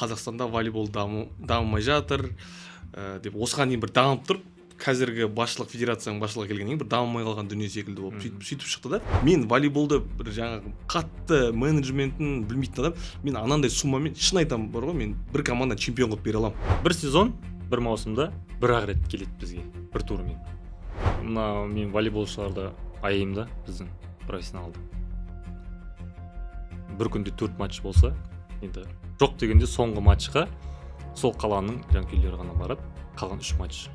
Қазақстанда волейбол дамымай жатыр деп осыған дейін бір дамып тұрып, қазіргі басшылық федерацияның басшылығы келгеннен кейін бір дамымай қалған дүние секілді болып сөйтіп шықты да. Мен волейболды бір жаңағы қатты менеджментін білмейтін адам, мен анандай суммамен шын айтамын бар ғой, мен бір команда чемпион қылып бере аламын. Бір сезон, бір маусымда бір-ақ рет келеді бізге, бір турмен. Мына мен волейболшыларды аяймын да, біздің профессионалды. Бір күнде 4 матч болса, енді жоқ дегенде соңғы матчқа сол қаланың жанкүйерлері ғана барады, қалған 3 матч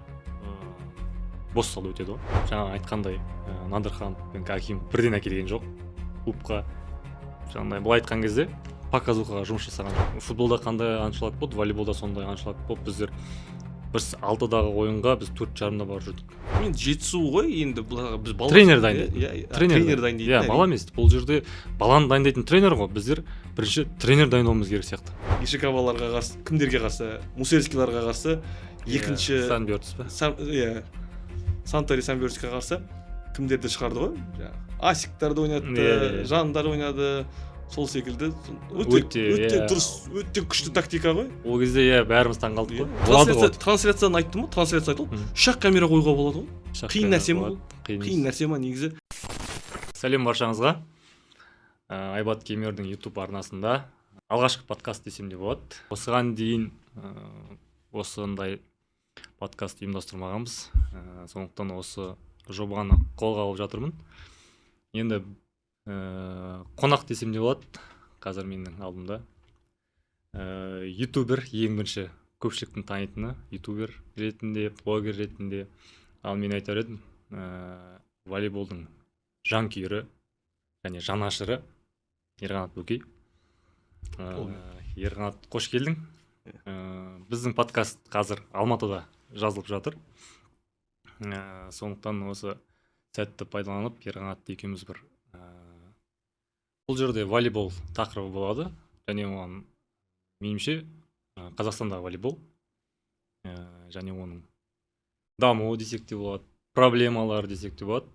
бос салу өтеді ғой. Жаңа айтқандай, Надырхан пен Аким бірден әкелген жоқ клубқа. Жаңағыдай былай айтқан кезде показухаға жұмыс жасаған жоқ. Футболда қандай аншлаг болды, волейболда сондай аншлаг болды. Біздер бір 6-дағы ойынға біз 4:30-да барып жүрдік. Мен жетісу ғой, енді біз бала тренер дайындайды. Тренер дайындайды. Иә, бала емес. Бұл жерде баланы дайындайтын тренер ғой. Біздер бірінші тренер дайындауымыз керек сияқты. Ишикаваларға қарсы, кімдерге қарсы? Мусельскиларға қарсы, екінші Санбердс па? Иә. Сантори Самберске қарсы кімдерді шығарды ғой? Асиктарды ойнатты, жандар ойнады. Сол секілді өте дұрыс, өте күшті тактика ғой. Ол кезде бәріміз таңғалдық қой. Трансляцияны айттым ғой, трансляция айтылды. 3 камера қоюға болады ғой. Қиын нәрсе ма? Қиын нәрсе ма негізі? Сәлем баршаңызға. Айбат Кемердің YouTube арнасында алғашқы подкаст десем де болады. Осыған дейін осындай подкаст ұйымдастырмағанбыз. Сондықтан осы жобаны қолға алып жатырмын. Енді қонақ десем де болады. Қазір менің алдымда ютубер, ең бірінші көпшіліктің танитыны ютубер ретінде, блогер ретінде. Ал мен айтар едім, волейболдың жанкүйері және жанашыры Ерқанат Бөкей. Ерқанат, қош келдің. Біздің подкаст қазір Алматыда жазылып жатыр. Сондықтан осы сәтті пайдаланып, Ерқанат екеуміз бір бұл жерде волейбол тақырыбы болады. Және оған меніңше Қазақстанда волейбол және оның дамуы десек те болады, проблемалар десек те болады.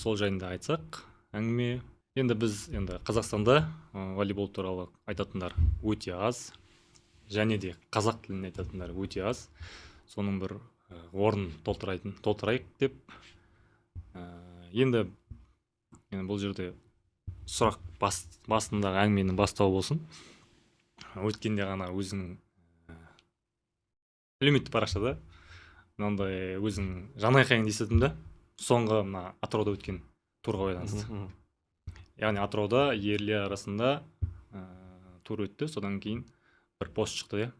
Сол жайында айтсақ, әңгіме. Енді біз Қазақстанда волейбол туралы айтатындар өте аз. Және де қазақ тілін айтатындар өте аз. Соның бір орнын толтырайық деп. Енді бұл жерде сұрақ басындағы әңгіменің бастауы болсын. Өткенде ғана өзің әлеуметтік парақшада мынандай өзің жанайқайын естідім да, соңғы мына Атырауда өткен турға байланысты. Яғни Атырауда ерлер арасында тур өтті, содан кейін бір пост шықты,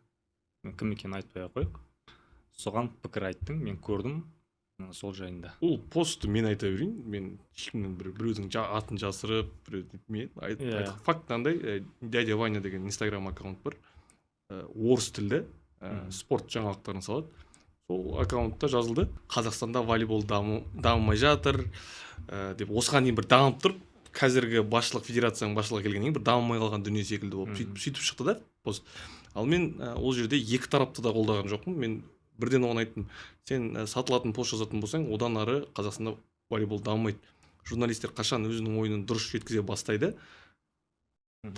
кім екенін айтпай қойық. Соған пікір айттың, мен көрдім сол жайында. Ол постты мен айта берейін, мен ешкімнің біреудің атын жасырып, факт қандай, дядя Ваня деген инстаграм аккаунт бар, орыс тілді спорт жаңалықтарын салады. Сол аккаунтта жазылды, Қазақстанда волейбол дамымай жатыр деп осыған дейін бір дамып тұрып, қазіргі басшылық федерацияның басшылығы келгеннен кейін бір дамымай қалған дүние секілді болып сөйтіп шықты да пост. Ал мен ол жерде екі тарапты да қолдаған жоқпын. Мен бірден оған айттым, сен сатылатын пост жазатын болсаң, одан ары Қазақстанда волейбол дамымайды. Журналистер қашан өзінің ойынын дұрыс жеткізе бастайды,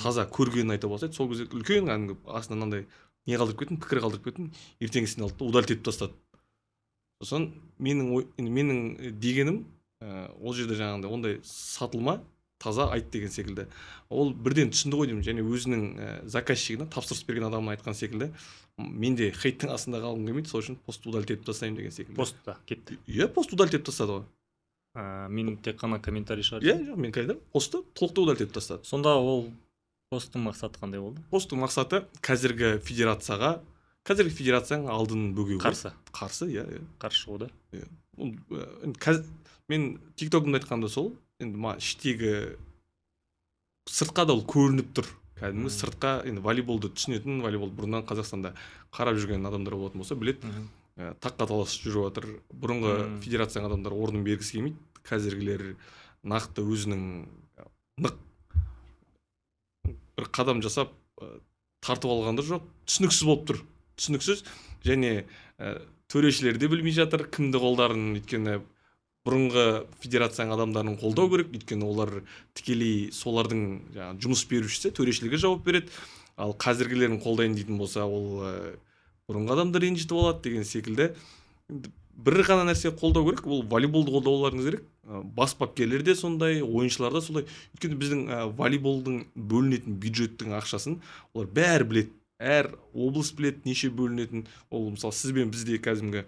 таза көргенін айта бастайды, сол кезде үлкен астынан мынандай не қалдырып кеттім, пікір қалдырып кеттім, ертеңгісін алды да удалить етіп тастады. Сосын менің дегенім, ол жерде жаңағындай ондай сатылма, таза айт деген секілді. Ол бірден түсінді ғой деймін, және өзінің заказчигіне тапсырыс берген адамына айтқан секілді, мен де хейттің астында қалғым келмейді, сол үшін пост удалить етіп тастаймын деген секілді. Постта кетті. Иә, пост удалить етіп тастады ғой. Мен тек қана комментарий шығардым. Иә, жоқ, мен қайдам, постты толықтай удалить етіп тастады. Сонда ол посттың мақсаты қандай болды? Посттың мақсаты қазіргі федерацияның алдын бөгеу. Қарсы, иә. Қарсы шығу да. Мен тиктогымда айтқанда сол, енді іштегі сыртқа да ол көрініп тұр. Кәдімгі сыртқа волейболды түсінетін, волейбол бұрыннан Қазақстанда қарап жүрген адамдар болатын болса, білет, таққа таласып жүріп жатыр. Бұрынғы федерацияның адамдар орнын бергісі келмейді. Қазіргілер нақты өзінің нық бір қадам жасап тартып алғандар жоқ. Түсініксіз болып тұр. Түсініксіз, және төрешілер де білмей жатыр кімді қолдарын, өйткені бұрынғы федерацияның адамдарын қолдау керек, өйткені олар тікелей солардың жұмыс берушісі, төрешілерге жауап береді. ал қазіргілерін қолдайын дейтін болса ол бұрынғы адамдар ренжітіп алады деген секілді. Бір ғана нәрсе қолдау керек, ол волейболды қолдауларыңыз керек. Бас бапкерлер де сондай, ойыншылар да солай. Өйткені біздің волейболдың бөлінетін бюджеттің ақшасын олар бәрі біледі. Әр облыс біледі, неше бөлінетін. Ол мысалы сіз бен бізде кәдімгі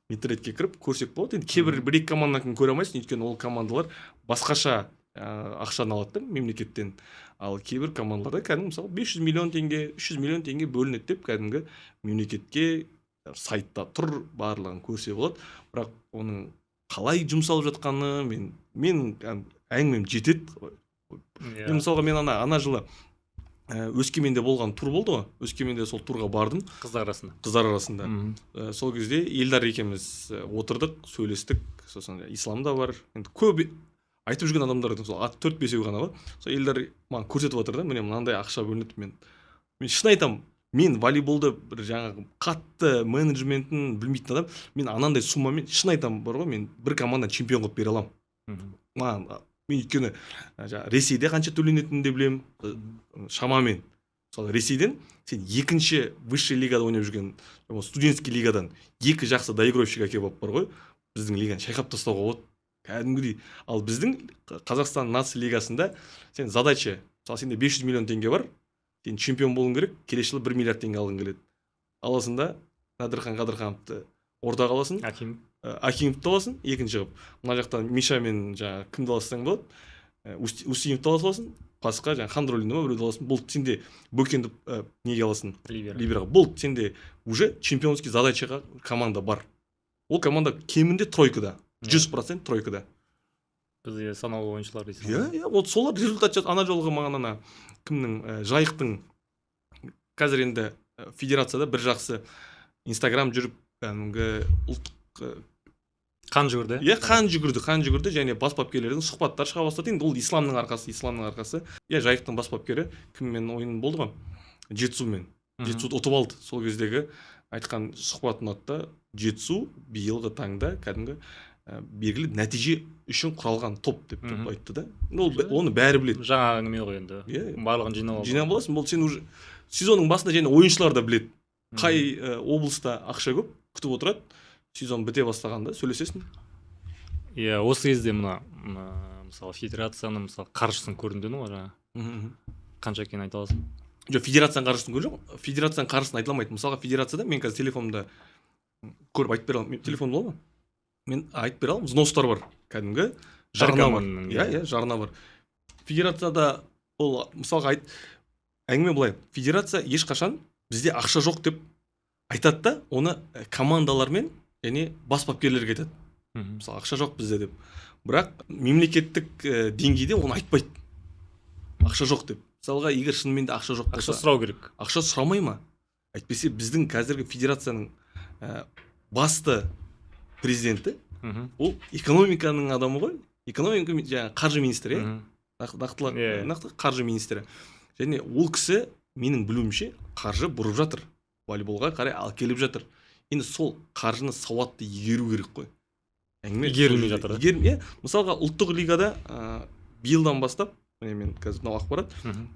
интернетке кіріп көрсек болады. Енді кейбір бір-екі команданы көре алмайсың, өйткені ол командалар басқаша ақшаны алады мемлекеттен. Ал кейбір командаларда кәдімгі мысалы 500 миллион теңге, 300 миллион теңге бөлінеді деп кәдімгі мемлекетке сайтта тұр, барлығын көрсе болады. Бірақ оның қалай жұмсалып жатқаны мен әңгімем жетеді. Мысалға мен ана жылы Өскеменде болған тур болды ғой. Өскеменде сол турға бардым. Қыздар арасында. Сол кезде Елдар екеуміз отырдық, сөйлестік. Сосын ислам да бар. Енді көп айтып жүрген адамдардың сол 4-5 ғана бар. Сол Елдар маған көрсетіп отыр да, міне мынандай ақша бөлінеді. Мен шын айтам, мен волейболды бір жаңағы қатты менеджментін білмейтін адам, мен анандай суммамен шын айтам бар ғой, мен бір командадан чемпион қылып бере аламын. Мен өйткені Ресейде қанша төленетінін де білем, шамамен. Мысалы Ресейден сен екінші высший лигада ойнап жүрген студентский лигадан екі жақсы доигровщик әкеліп бар ғой, біздің лиганы шайқап тастауға болады. Кәдімгідей. Ал біздің Қазақстан нация лигасында сен задача, мысалы сенде 500 миллион теңге бар, сен чемпион болуың керек, келесі жылы 1 миллиард теңге алғың келеді. Аласың Надырхан Қадырхановты ордаға аласың, Акимовты аласың, екінші қылып. Мына жақтан Миша мен жаңағы кімді аласың болады? Усиевті аласың, басқа жаңағы Хандролинді біреуді аласың. Бұл сенде Бөкенді неге аласың? Ливерға. Бұл сенде уже чемпионский задачаға команда бар. Ол команда кемінде тройкада, 100% тройкада. Бізде санаулы ойыншылар дейсің. Иә, вот солар результат жасады. Ана жолғы маған кімнің Жайықтың қазір енді федерацияда бір жақсы Инстаграм жүріп, кәдімгі ұлттық қан жүгірді. Иә, қан жүгірді және бас бапкерлердің сұхбаттар шыға бастады. Енді ол исламның арқасы. Иә, Жайықтың бас бапкері кіммен ойын болды ғой? Жетісумен. Жетісуды ұтып алды. Сол кездегі айтқан сұхбатын ұнатты. Жетісу биылғы таңда кәдімгі белгілі нәтиже үшін құралған топ деп айтты да. Оны бәрі біледі. Жаңа әңгіме ғой енді. Барлығын жинап аласың. Бұл сен уже сезонның басында және ойыншылар да біледі. Қай облыста ақша көп күтіп отырады. Сезон біте бастағанда сөйлесесің. Иә, осы кезде мына мысалы федерацияның мысалы қаржысын көрдіңден ғой жаңа. Қанша екенін айта аласың? Жоқ, федерацияның қаржысын көрдім. Федерацияның қаржысын айта алмайды. Мысалға федерацияда мен қазір телефонымда көріп айтып бере аламын. Телефон болады ма? Мен айтып бере аламын. Взностар бар. Кәдімгі жарна бар. Иә, жарна бар. Федерацияда ол мысалға әңгіме былай. Федерация ешқашан бізде ақша жоқ деп айтады да, оны командалармен және бас бапкерлерге айтады. Мысалы ақша жоқ бізде деп. Бірақ мемлекеттік деңгейде оны айтпайды. Ақша жоқ деп. Мысалға егер шынымен де ақша жоқ болса, ақша сұрау керек. Ақша сұрамай ма? Әйтпесе біздің қазіргі федерацияның басты президенті ол экономиканың адамы ғой. Экономика жаңағы қаржы министрі, нақты қаржы министрі. Және ол кісі менің білуімше қаржы бұрып жатыр. Волейболға қарай келіп жатыр. Енді сол қаржыны сауатты игеру керек қой. Игерілмей жатыр. Мысалға ұлттық лигада биылдан бастап, мен қазір мынау ақпарат,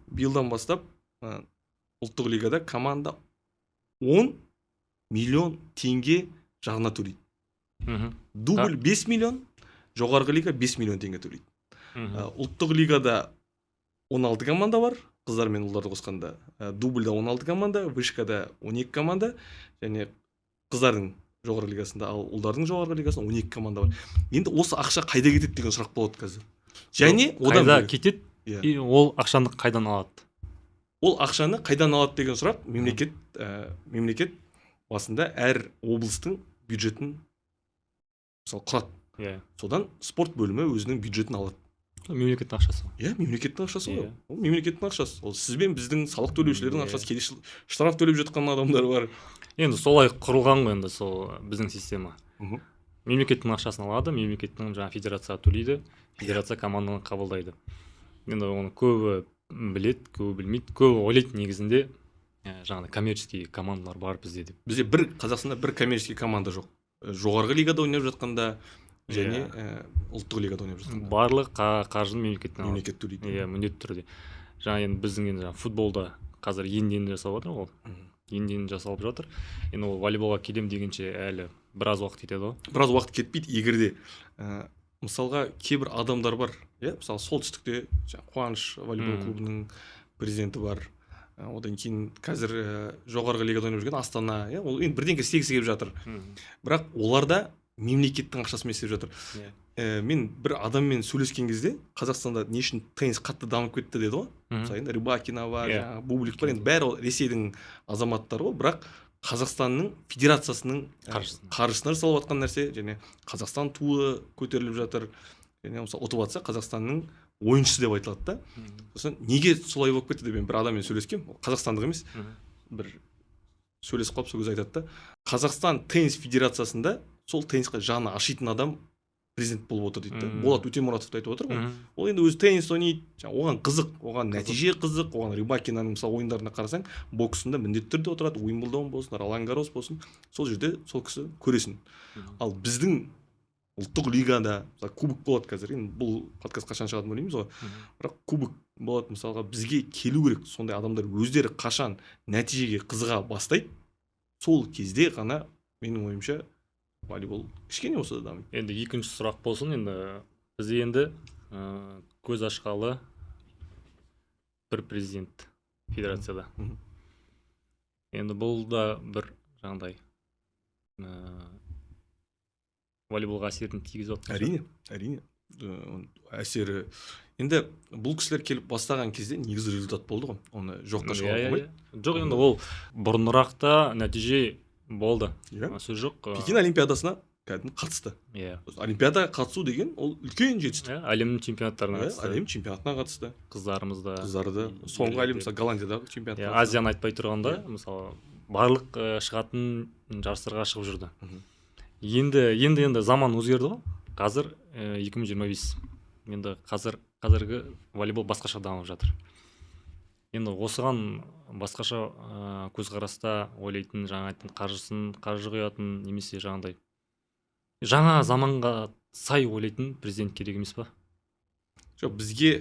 биылдан бастап ұлттық лигада команда 10 миллион теңге жағына төлейді. Дубль 5 миллион, жоғарғы лига 5 миллион теңге төлейді. Ұлттық лигада 16 команда бар, қыздар мен ұлдарды қосқанда. Дубльда 16 команда, вышкада 12 команда, және қыздардың жоғарғы лигасында, ал ұлдардың жоғарғы лигасында 12 команда бар. Енді осы ақша қайда кетеді деген сұрақ болады қазір. Және қайда кетеді, ол ақшаны қайдан алады? Ол ақшаны қайдан алады деген сұрақ мемлекет басында әр облыстың бюджетін мысалы құрады. Содан спорт бөлімі өзінің бюджетін алады. Мемлекеттің ақшасы. Иә, мемлекеттің ақшасы ғой. Ол мемлекеттің ақшасы. Ол сіз бен біздің салық төлеушілердің ақшасы. Келесі штраф төлеп жатқан адамдар бар. Енді солай құрылған ғой енді сол біздің система. Мемлекеттің ақшасын алады, мемлекеттің жаңа федерацияға төлейді, федерация команданы қабылдайды. Енді оны көбі біледі, көбі білмейді, көбі ойлайды негізінде жаңағыдай коммерческий командалар бар бізде деп. Бізде Қазақстанда бір коммерческий команда жоқ. Жоғарғы лигада ойнап жатқанда және ұлттық лигада ойнап жатқанда. Барлық қаржыны мемлекет төлейді. Иә, міндетті түрде. Жаңа енді біздің енді футболда қазір енді жасалып жатыр ғой. Енді жасалып жатыр. Енді ол волейболға келем дегенше әлі біраз уақыт кетеді ғой. Біраз уақыт кетпейді, егер де мысалға кейбір адамдар бар, иә, мысалы солтүстікте Қуаныш волейбол клубының президенті бар. Одан кейін қазір жоғарғы лигада ойнап жүрген Астана, иә, ол енді бірдеңке істегісі келіп жатыр. Бірақ оларда мемлекеттің ақшасымен істеп жатыр. Мен бір адаммен сөйлескен кезде Қазақстанда не үшін теннис қатты дамып кетті деді ғой. Мысалы енді Рыбакина бар, Бублик бар, енді бәрі Ресейдің азаматтары ғой, бірақ Қазақстанның федерациясының қаржысына жасалып жатқан нәрсе, және Қазақстан туы көтеріліп жатыр. Және мысалы ұтып жатса Қазақстанның ойыншысы деп айтылады да. Сосын неге солай болып кетті деп мен бір адаммен сөйлескем, қазақстандық емес, бір сөйлесіп қалып сол кезде айтады да, Қазақстан теннис федерациясында сол теннисқа жаны ашитын адам президент болып отыр дейді. Болат Өтемұратов айтып отыр ғой. Ол енді өзі теннис ойнайды, оған қызық, оған нәтиже қызық, оған Рыбакинаның мысалы ойындарына қарасаң, боксында міндетті түрде отырады, Уимблдон болсын, Ролан Гаррос болсын, сол жерде сол кісі көресің. Ал біздің ұлттық лигада мысалы кубок болады қазір. Енді бұл подкаст қашан шығатынын білмейміз ғой. Бірақ кубок болады, мысалға бізге келу керек. Сондай адамдар өздері қашан нәтижеге қызыға бастайды, сол кезде ғана менің ойымша волейбол кішкене болса да дамиды. Енді екінші сұрақ болсын, енді бізде енді көз ашқалы бір президент федерацияда. Енді бұл да бір жаңағыдай волейболға әсерін тигізіп жатыр. Әрине. Әсері. Енді бұл кісілер келіп бастаған кезде негізі результат болды ғой. Оны жоққа шығарып қоймайды. Жоқ, енді ол бұрынырақта нәтиже болды. Сөз жоқ. Пекин олимпиадасына кәдімгі қатысты. Олимпиадаға қатысу деген ол үлкен жетістік. Әлем чемпионаттарына қатысты. Әлем чемпионатына қатысты. Қыздарымыз да. Соңғы әлем мысалы Голландиядағы чемпионатқа. Азияны айтпай тұрғанда, мысалы барлық шығатын жарыстарға шығып жүрді. Енді заман өзгерді ғой. Қазір 2025. Енді қазіргі волейбол басқаша дамып жатыр. Енді осыған басқаша көзқараста ойлайтын, жаңа айтқан қаржы құятын, немесе жаңағыдай жаңа заманға сай ойлайтын президент керек емес па? Жоқ, бізге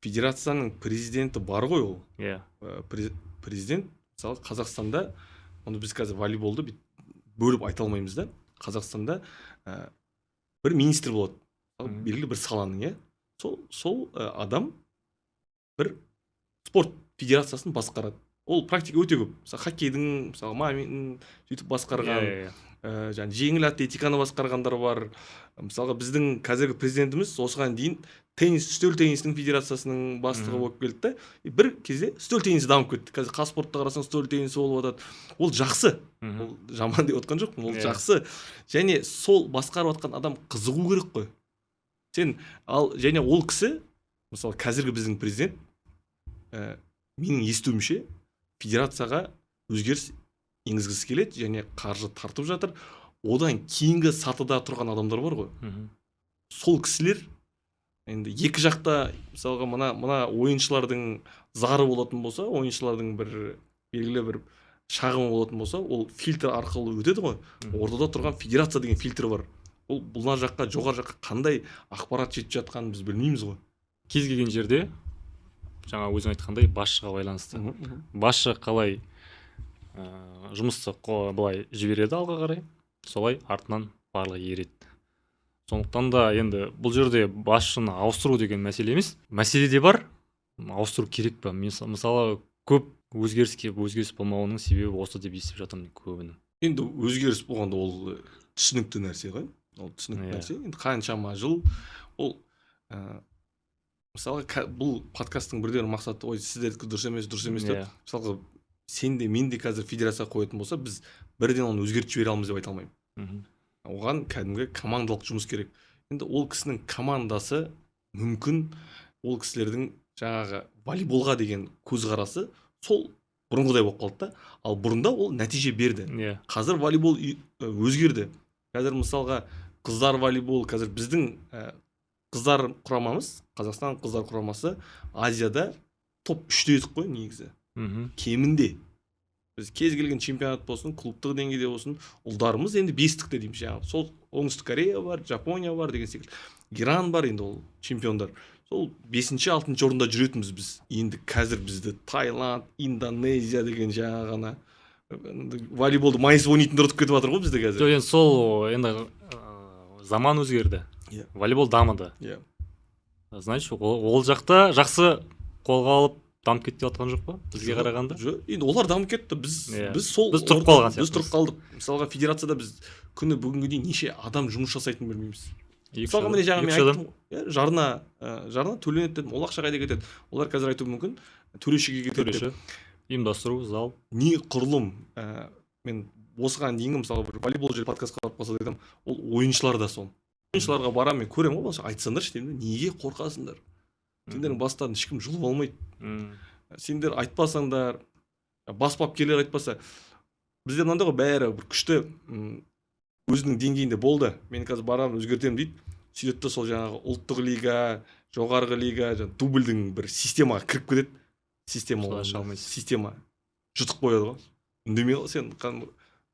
федерацияның президенті бар ғой ол. Президент, мысалы Қазақстанда, оны біз қазір волейболды бөліп айта алмаймыз да. Қазақстанда бір министр болады. Белгілі бір саланың, сол адам бір спорт федерациясын басқарады. Ол практика өте көп. Мысалы хоккейдің, мысалы Мамин сөйтіп басқарған, жеңіл атлетиканы басқарғандар бар. Мысалға біздің қазіргі президентіміз осыған дейін үстел теннисінің федерациясының бастығы болып келді да. Бір кезде үстел теннисі дамып кетті. Қазір Қазспортта қарасаң үстел теннисі болып жатады. Ол жақсы. Ол жаман деп отқан жоқпын. Ол жақсы. Және сол басқарып жатқан адам қызығу керек қой. Және ол кісі, мысалы қазіргі біздің президент, менің естуімше федерацияға өзгеріс енгізгісі келеді, және қаржы тартып жатыр. Одан кейінгі сатыда тұрған адамдар бар ғой. Сол кісілер енді екі жақта, мысалға мына ойыншылардың зары болатын болса, ойыншылардың белгілі бір шағымы болатын болса, ол фильтр арқылы өтеді ғой. Ортада тұрған федерация деген фильтр бар. Ол бұлар жаққа, жоғары жаққа қандай ақпарат жетіп жатқанын біз білмейміз ғой. Кез келген жерде, жаңа өзің айтқандай, басшыға байланысты. Басшы қалай жұмысты былай жібереді алға қарай, солай артынан барлығы ереді. Сондықтан да енді бұл жерде басшыны ауыстыру деген мәселе емес. Мәселе де бар, ауыстыру керек па? Мысалы, көп өзгеріс болмауының себебі осы деп естіп жатырмын көбінің. Енді өзгеріс болғанда ол түсінікті нәрсе ғой. Ол түсінікті нәрсе. Енді қаншама жыл ол мысалы бұл подкасттың бірден мақсаты, ой, сіздердікі дұрыс емес деп. Мысалға сен де мен де қазір федерация қоятын болса, біз бірден оны өзгертіп жібере аламыз деп айта алмаймын. Оған кәдімгі командалық жұмыс керек. Енді ол кісінің командасы мүмкін ол кісілердің жаңағы волейболға деген көзқарасы сол бұрынғыдай болып қалды да. Ал бұрында ол нәтиже берді. Қазір волейбол өзгерді. Қазір мысалға қыздар волейбол, қазір біздің қыздар құрамамыз, Қазақстан қыздар құрамасы Азияда топ 3-те едік қой негізі. Кемінде. Біз кез келген чемпионат болсын, клубтық деңгейде болсын, ұлдарымыз енді 5-тікте дейміз. Сол Оңтүстік Корея бар, Жапония бар деген секілді. Иран бар енді ол чемпиондар. сол 5-6 орында жүретінбіз біз. Енді қазір бізді Таиланд, Индонезия деген жаңа ғана волейболды майыс ойнайтындар ұтып кетіп жатыр ғой бізде қазір. Жоқ, енді сол енді заман өзгерді. Волейбол дамыды. Значит, ол жақта жақсы қолға алып дамып кетіп жатқан жоқ па бізге қарағанда? Жоқ, енді олар дамып кетті. Біз тұрып қалған сияқтымыз. Біз тұрып қалдық. Мысалға федерацияда біз күні бүгінге дейін неше адам жұмыс жасайтынын білмейміз. Мысалға міне жаңа мен айттым, жарна төленеді дедім. Ол ақша қайда кетеді? Олар қазір айтуы мүмкін төрешіге кетеді. Ұйымдастыру, зал. Не құрылым? Мен осыған дейінгі мысалы бір волейбол жайлы подкастқа барып қалса айтамын, ол ойыншылар да сол. Ойыншыларға барамын, мен көремін ғой, айтсаңдаршы деймін, неге қорқасыңдар? Сендердің бастарын ешкім жұлып алмайды. Сендер айтпасаңдар, бас бапкерлер айтпаса, бізде мынандай ғой, бәрі бір күшті өзінің деңгейінде болды. Мен қазір барамын, өзгертемін дейді. Сөйтеді сол жаңағы ұлттық лига, жоғарғы лига, дубльдің бір системаға кіріп кетеді. Система жұтып қояды ғой. Үндемей қал сен.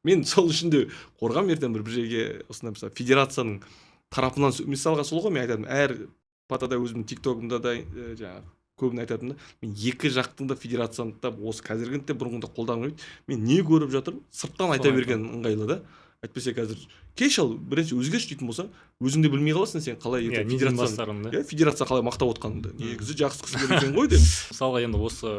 Мен сол үшін де қорғам ертең бір жерге осындай мысалы федерацияның тарапынан мысалға сол ғой, мен айтатым, әр патада өзімнің тиктогымда да жаңағы көбін айтатым да, мен екі жақтың да федерацияны да осы қазіргі де бұрынғыда қолданбайды. Мен не көріп жатырмын, сырттан айта берген ыңғайлы да. Әйтпесе қазір кеш ал бірінші өзгерші дейтін болса, өзің де білмей қаласың сен қалай федерация қалай мақтап отқаныңды. Негізі жақсы кісі керек екен ғой деп. Мысалға енді осы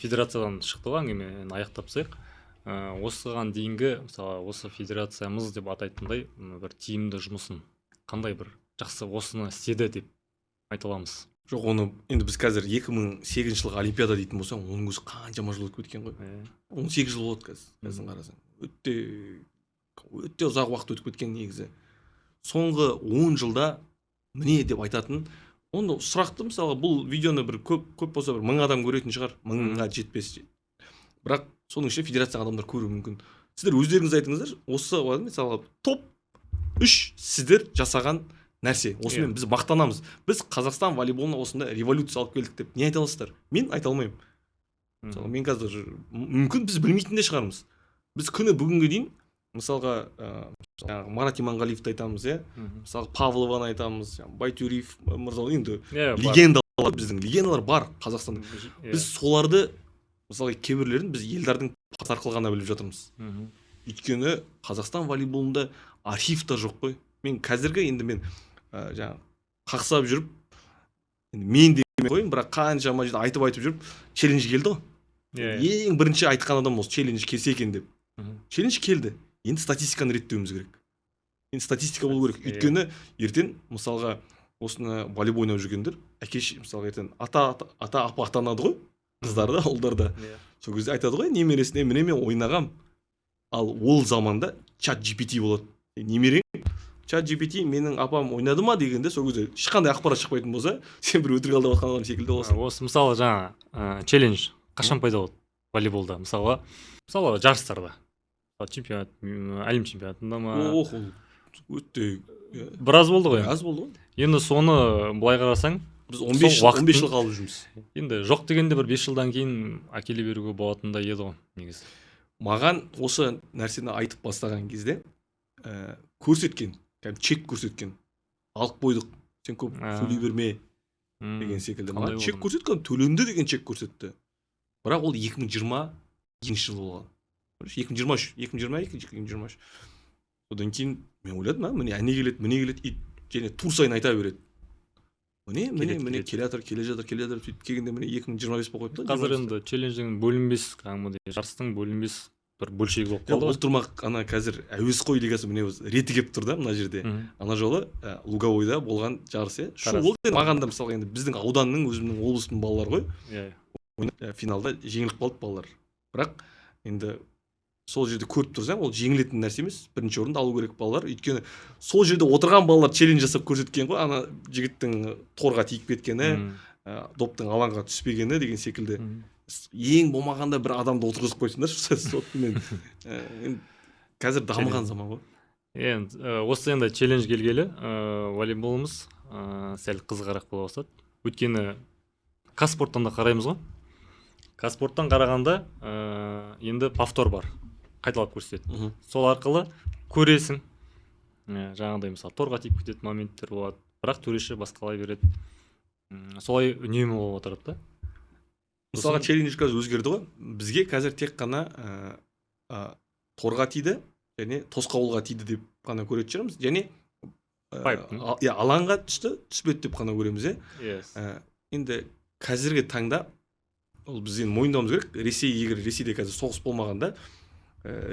федерациядан шықты ғой әңгіме, аяқтап тастайық. Осыған дейінгі мысалы осы федерациямыз деп атайтындай бір тиімді жұмысын қандай бір жақсы осыны істеді деп айта аламыз? Жоқ, оны енді біз қазір 2008 жылғы олимпиада дейтін болсаң, оның өзі қаншама жыл өтіп кеткен ғой. 18 жыл болды қазір қарасаң. Өте ұзақ уақыт өтіп кеткен негізі. Соңғы 10 жылда міне деп айтатын, оны сұрақты мысалға бұл видеоны бір көп болса бір 1000 адам көретін шығар, 1000-ға жетпес. Бірақ соның ішінде федерацияның адамдар көруі мүмкін. Сіздер өздеріңіз айтыңыздар, осы мысалға топ 3 сіздер жасаған нәрсе. Осымен біз мақтанамыз. Біз Қазақстан волейболына осында революция алып келдік деп не айта аласыздар? Мен айта алмаймын. Мысалы, мен қазір мүмкін біз білмейтін де шығармыз. Біз күні бүгінге дейін мысалға Марат Иманғалиевті айтамыз, мысалға Павлованы айтамыз, Байтуриев мырза, енді легендалар, біздің легендалар бар Қазақстанда. Біз соларды мысалға кейбіреулерін біз елдердің пат арқылы ғана біліп жатырмыз. Өйткені Қазақстан волейболында архив та жоқ қой. Мен қазіргі енді мен жаңағы қақсап жүріп, мен демей қойын, бірақ қаншама жерде айтып жүріп, челлендж келді ғой. Ең бірінші айтқан адам осы челлендж келсе екен деп. Челлендж келді. Енді статистиканы реттеуіміз керек. Енді статистика болу керек. Өйткені ертең мысалға осыны волейбол ойнап жүргендер, әкеш мысалға ертең ата атанады ғой. Қыздар да, ұлдар да. Сол кезде айтады ғой, немересіне міне мен ойнағам. Ал ол заманда чат GPT болады. Немерең чат GPT менің апам ойнады ма дегенде, сол кезде ешқандай ақпарат шықпайтын болса, сен бір өтірік алдап жатқан адам секілді боласың. Осы мысалы жаңа челлендж қашан пайда болды волейболда? Мысалы жарыстарда. Чемпионат, әлем чемпионатында ма? Өте біраз болды ғой. Аз болды ғой. Енді соны былай қарасаң, біз 15 жыл қалып жүрміз. Енді жоқ дегенде бір 5 жылдан кейін әкеле беруге болатындай еді ғой негізі. Маған осы нәрсені айтып бастаған кезде көрсеткен, чек көрсеткен. Алып қойдық, сен көп сөйлей берме деген секілді. Маған чек көрсеткен, төленді деген чек көрсетті. Бірақ ол 2022 жыл болған. 2022. Одан кейін мен ойладым, міне әне келеді, және тур сайын айта береді. Міне келе жатыр, сөйтіп келгенде міне 2025 болып қойыпты. Қазір енді челлендждің бөлінбес, жарыстың бөлінбес бір бөлшегі болып қалды. Ол тұрмақ ана қазір әуесқой лигасы міне реті келіп тұр да мына жерде. Ана жолы Луговойда болған жарыс. Шу болды. Маған да мысалға енді біздің ауданның, өзімнің облыстың балалары ғой. Финалда жеңіліп қалды балалар. Бірақ енді сол жерде көріп тұрсаң, ол жеңілетін нәрсе емес. Бірінші орынды алу керек балалар. Өйткені сол жерде отырған балалар челлендж жасап көрсеткен ғой. Ана жігіттің торға тиіп кеткені, доптың алаңға түспегені деген секілді. Ең болмағанда бір адамды отырғызып қойсыңдаршы. Қазір дамыған заман ғой. Осы енді челлендж келгелі волейболымыз сәл қызығырақ бола бастады. Өйткені Казспорттан да қараймыз ғой. Казспорттан қарағанда енді повтор бар. Қайталап көрсетеді. Сол арқылы көресің. Жаңағыдай мысалы торға тиіп кететін моменттер болады. Бірақ төреші басқалай береді. солай үнемі болып отырады да. Мысалға челлендж қазір өзгерді ғой. Бізге қазір тек қана торға тиді және тосқауылға тиді деп қана көретін шығармыз. Және алаңға түспеді деп қана көреміз. Енді қазіргі таңда ол біз енді мойындауымыз керек. Егер Ресейде қазір соғыс болмағанда,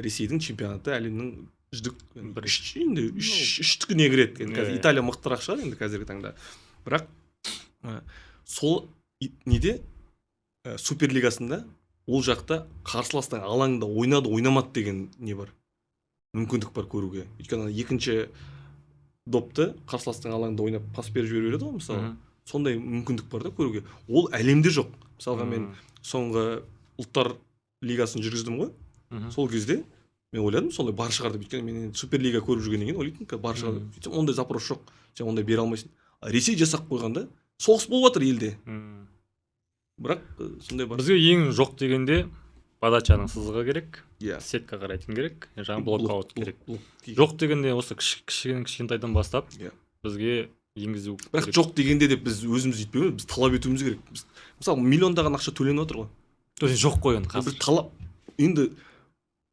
Ресейдің чемпионаты әлемнің үштігіне кіреді. Қазір Италия мықтырақ шығар енді қазіргі таңда. Бірақ сол неде Суперлигасында ол жақта қарсыластың алаңында ойнады, ойнамады деген не бар. Мүмкіндік бар көруге. Өйткені екінші допты қарсыластың алаңында ойнап пас беріп жіберіп береді ғой, мысалы. Сондай мүмкіндік бар да көруге. Ол әлемде жоқ. Мысалға мен соңғы ұлттар лигасын жүргіздім ғой. Сол кезде мен ойладым, сондай бар шығар деп. Өйткені мен Суперлига көріп жүргеннен кейін ойлайтын, бар шығар деп. Сөйтсем ондай запрос жоқ. Сен ондай бере алмайсың. Ресей жасап қойғанда соғыс болып жатыр елде. Бірақ сондай бар. Бізге ең жоқ дегенде подачаның сызығы керек, сетка қарайтын керек, жаңа блокаут керек. Жоқ дегенде осы кішкентайдан бастап бізге енгізу. Бірақ жоқ дегенде деп біз өзіміз жетпейміз, біз талап етуіміз керек. Мысалы миллиондаған ақша төленіп отыр ғой. Тосын жоқ қойын қазір. Біз талап, енді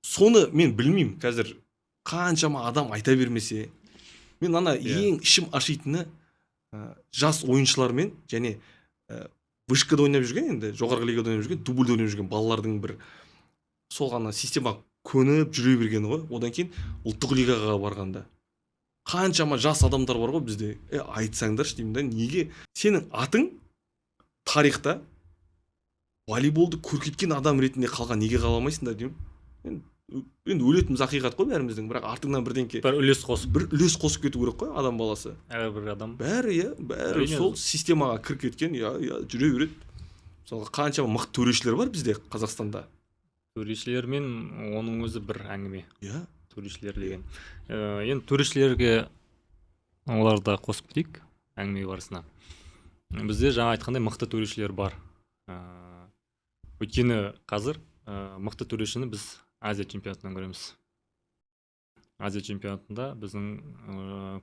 соны мен білмеймін қазір қаншама адам айта бермесе. Мен ең ішім ашитыны жас ойыншылармен және вышкада ойнап жүрген, енді жоғарғы лигада ойнап жүрген, дубльде ойнап жүрген балалардың бір сол ғана система көніп жүре бергені ғой. Одан кейін ұлттық лигаға барғанда қаншама жас адамдар бар ғой бізде. Айтсаңдаршы деймін да, неге сенің атың тарихта волейболды көркеткен адам ретінде қалған, неге қаламайсың да деймін. Енді өлетіміз ақиқат қой бәріміздің, бірақ артыңнан бірдеңке бір үлес қосып кету керек қой адам баласы. Әрбір адам. Бәрі сол системаға кіріп кеткен, жүре береді. Мысалы қаншама мықты төрешілер бар бізде Қазақстанда. Төрешілер мен оның өзі бір әңгіме. Төрешілер деген. Енді төрешілерге оларды қосып кетейік әңгіме барысына. Бізде жаңа айтқандай мықты төрешілер бар. Өйткені қазір мықты төрешіні біз Азия чемпионатынан көреміз. Азия чемпионатында біздің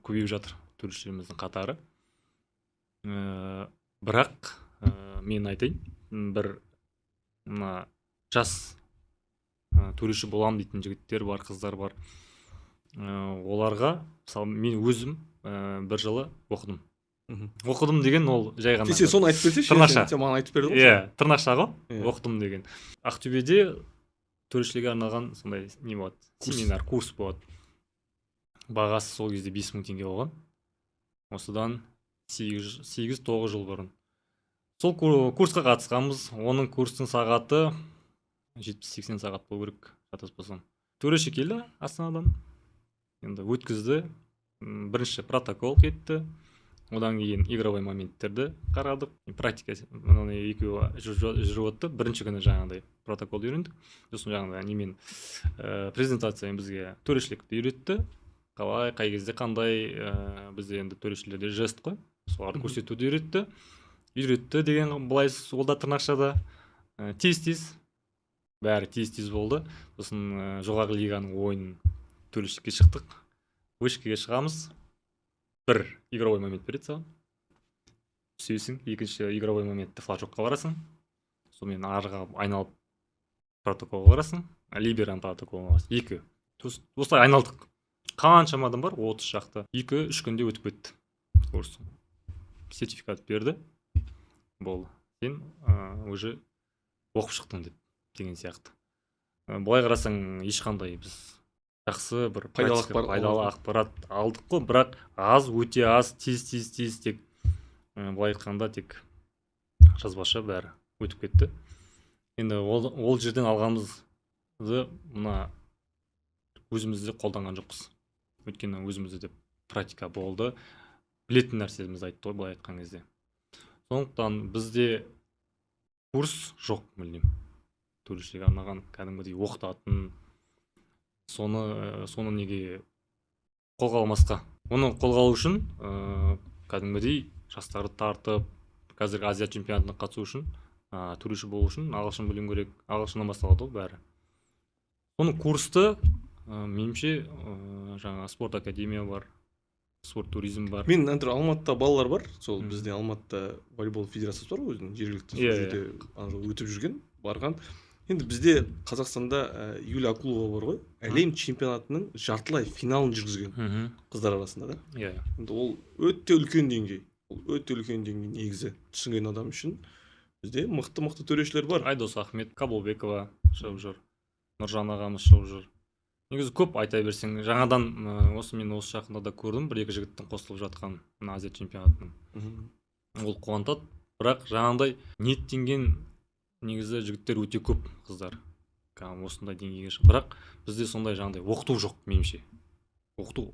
көбейіп жатыр төрешілеріміздің қатары. Бірақ мен айтайын, бір жас төреші болам дейтін жігіттер бар, қыздар бар. Оларға, мысалы, мен өзім бір жылы оқыдым. Оқыдым деген ол жай ғана. Сен соны айтып берсеші, сен маған айтып бердің ғой. Тырнақша ғой, оқыдым деген. Ақтөбеде төрешілерге арналған сондай не болады, семинар, курс болады. Бағасы сол кезде 5000 теңге болған. Осыдан 8-9 жыл бұрын. Сол курсқа қатысқанбыз. Оның курстың сағаты 70-80 сағат болу керек, шатаспасам. Төреші келді Астанадан. Енді өткізді. Бірінші протокол кетті. Одан кейін игровой моменттерді қарадық. Практика екеуі жүріп өтті. Бірінші күні жаңағыдай протокол үйрендік. Сосын жаңағыдай немен презентациямен бізге төрешілікті үйретті. Қалай, қай кезде қандай, бізде енді төрешілерде жест қой. Соларды көрсетуді үйретті. Үйретті деген былай олда тырнақшада тез-тез. Бәрі тез-тез болды. Сосын жоғарғы лиганың ойынын төрешілікке шықтық. Вышкаға шығамыз. Бір игровой момент береді саған. Түсесің, екінші игровой моментті флажокқа барасың. Сонымен арыға айналып протоколға барасың. Либеран протоколға барасың. Екі. Осылай айналдық. Қаншама адам бар? 30 шақты. 2-3 күнде өтіп кетті. Курс. Сертификат берді. Болды. Сен уже оқып шықтың деген сияқты. Бұлай қарасаң ешқандай біз жақсы бір пайдалы ақпарат алдық қой, бірақ өте аз, тез тек былай айтқанда тек жазбаша бәрі өтіп кетті. Енді ол жерден алғанымызды мына өзімізде қолданған жоқпыз. Өйткені өзімізде практика болды. Білетін нәрселерімізді айтты ғой былай айтқан кезде. Сондықтан бізде курс жоқ мүлдем. Төрешілерге арналған кәдімгідей оқытатын, соны неге қолға алмасқа. Оны қолға алу үшін кәдімгідей жастарды тартып, қазіргі Азия чемпионатына қатысу үшін, төреші болу үшін ағылшын білім керек. Ағылшыннан басталады ол бәрі. Соны курсты меніңше жаңа спорт академия бар. спорт туризм бар. Мен Алматыда балалар бар, сол бізде Алматыда волейбол федерациясы бар ғой өзінің жергілікті, сол жерде өтіп жүрген, барған. Енді бізде Қазақстанда Юлия Акулова бар ғой, әлем чемпионатының жартылай финалын жүргізген қыздар арасында да. Енді ол өте үлкен деңгей. Ол өте үлкен деңгей негізі. Түсінген адам үшін бізде мықты төрешілер бар. Айдос Ахмет, Кабылбекова шығып жүр. Нұржан ағамыз шығып жүр. Негізі көп айта берсең, жаңадан мен осы жақында да көрдім, бір-екі жігіттің қосылып жатқан Азия чемпионатының. Ол қуантады, бірақ жаңағындай ниеттенген негізі жігіттер өте көп, қыздар. Осындай деңгейге шығып. Бірақ бізде сондай жаңағындай оқыту жоқ, меніңше. Оқыту.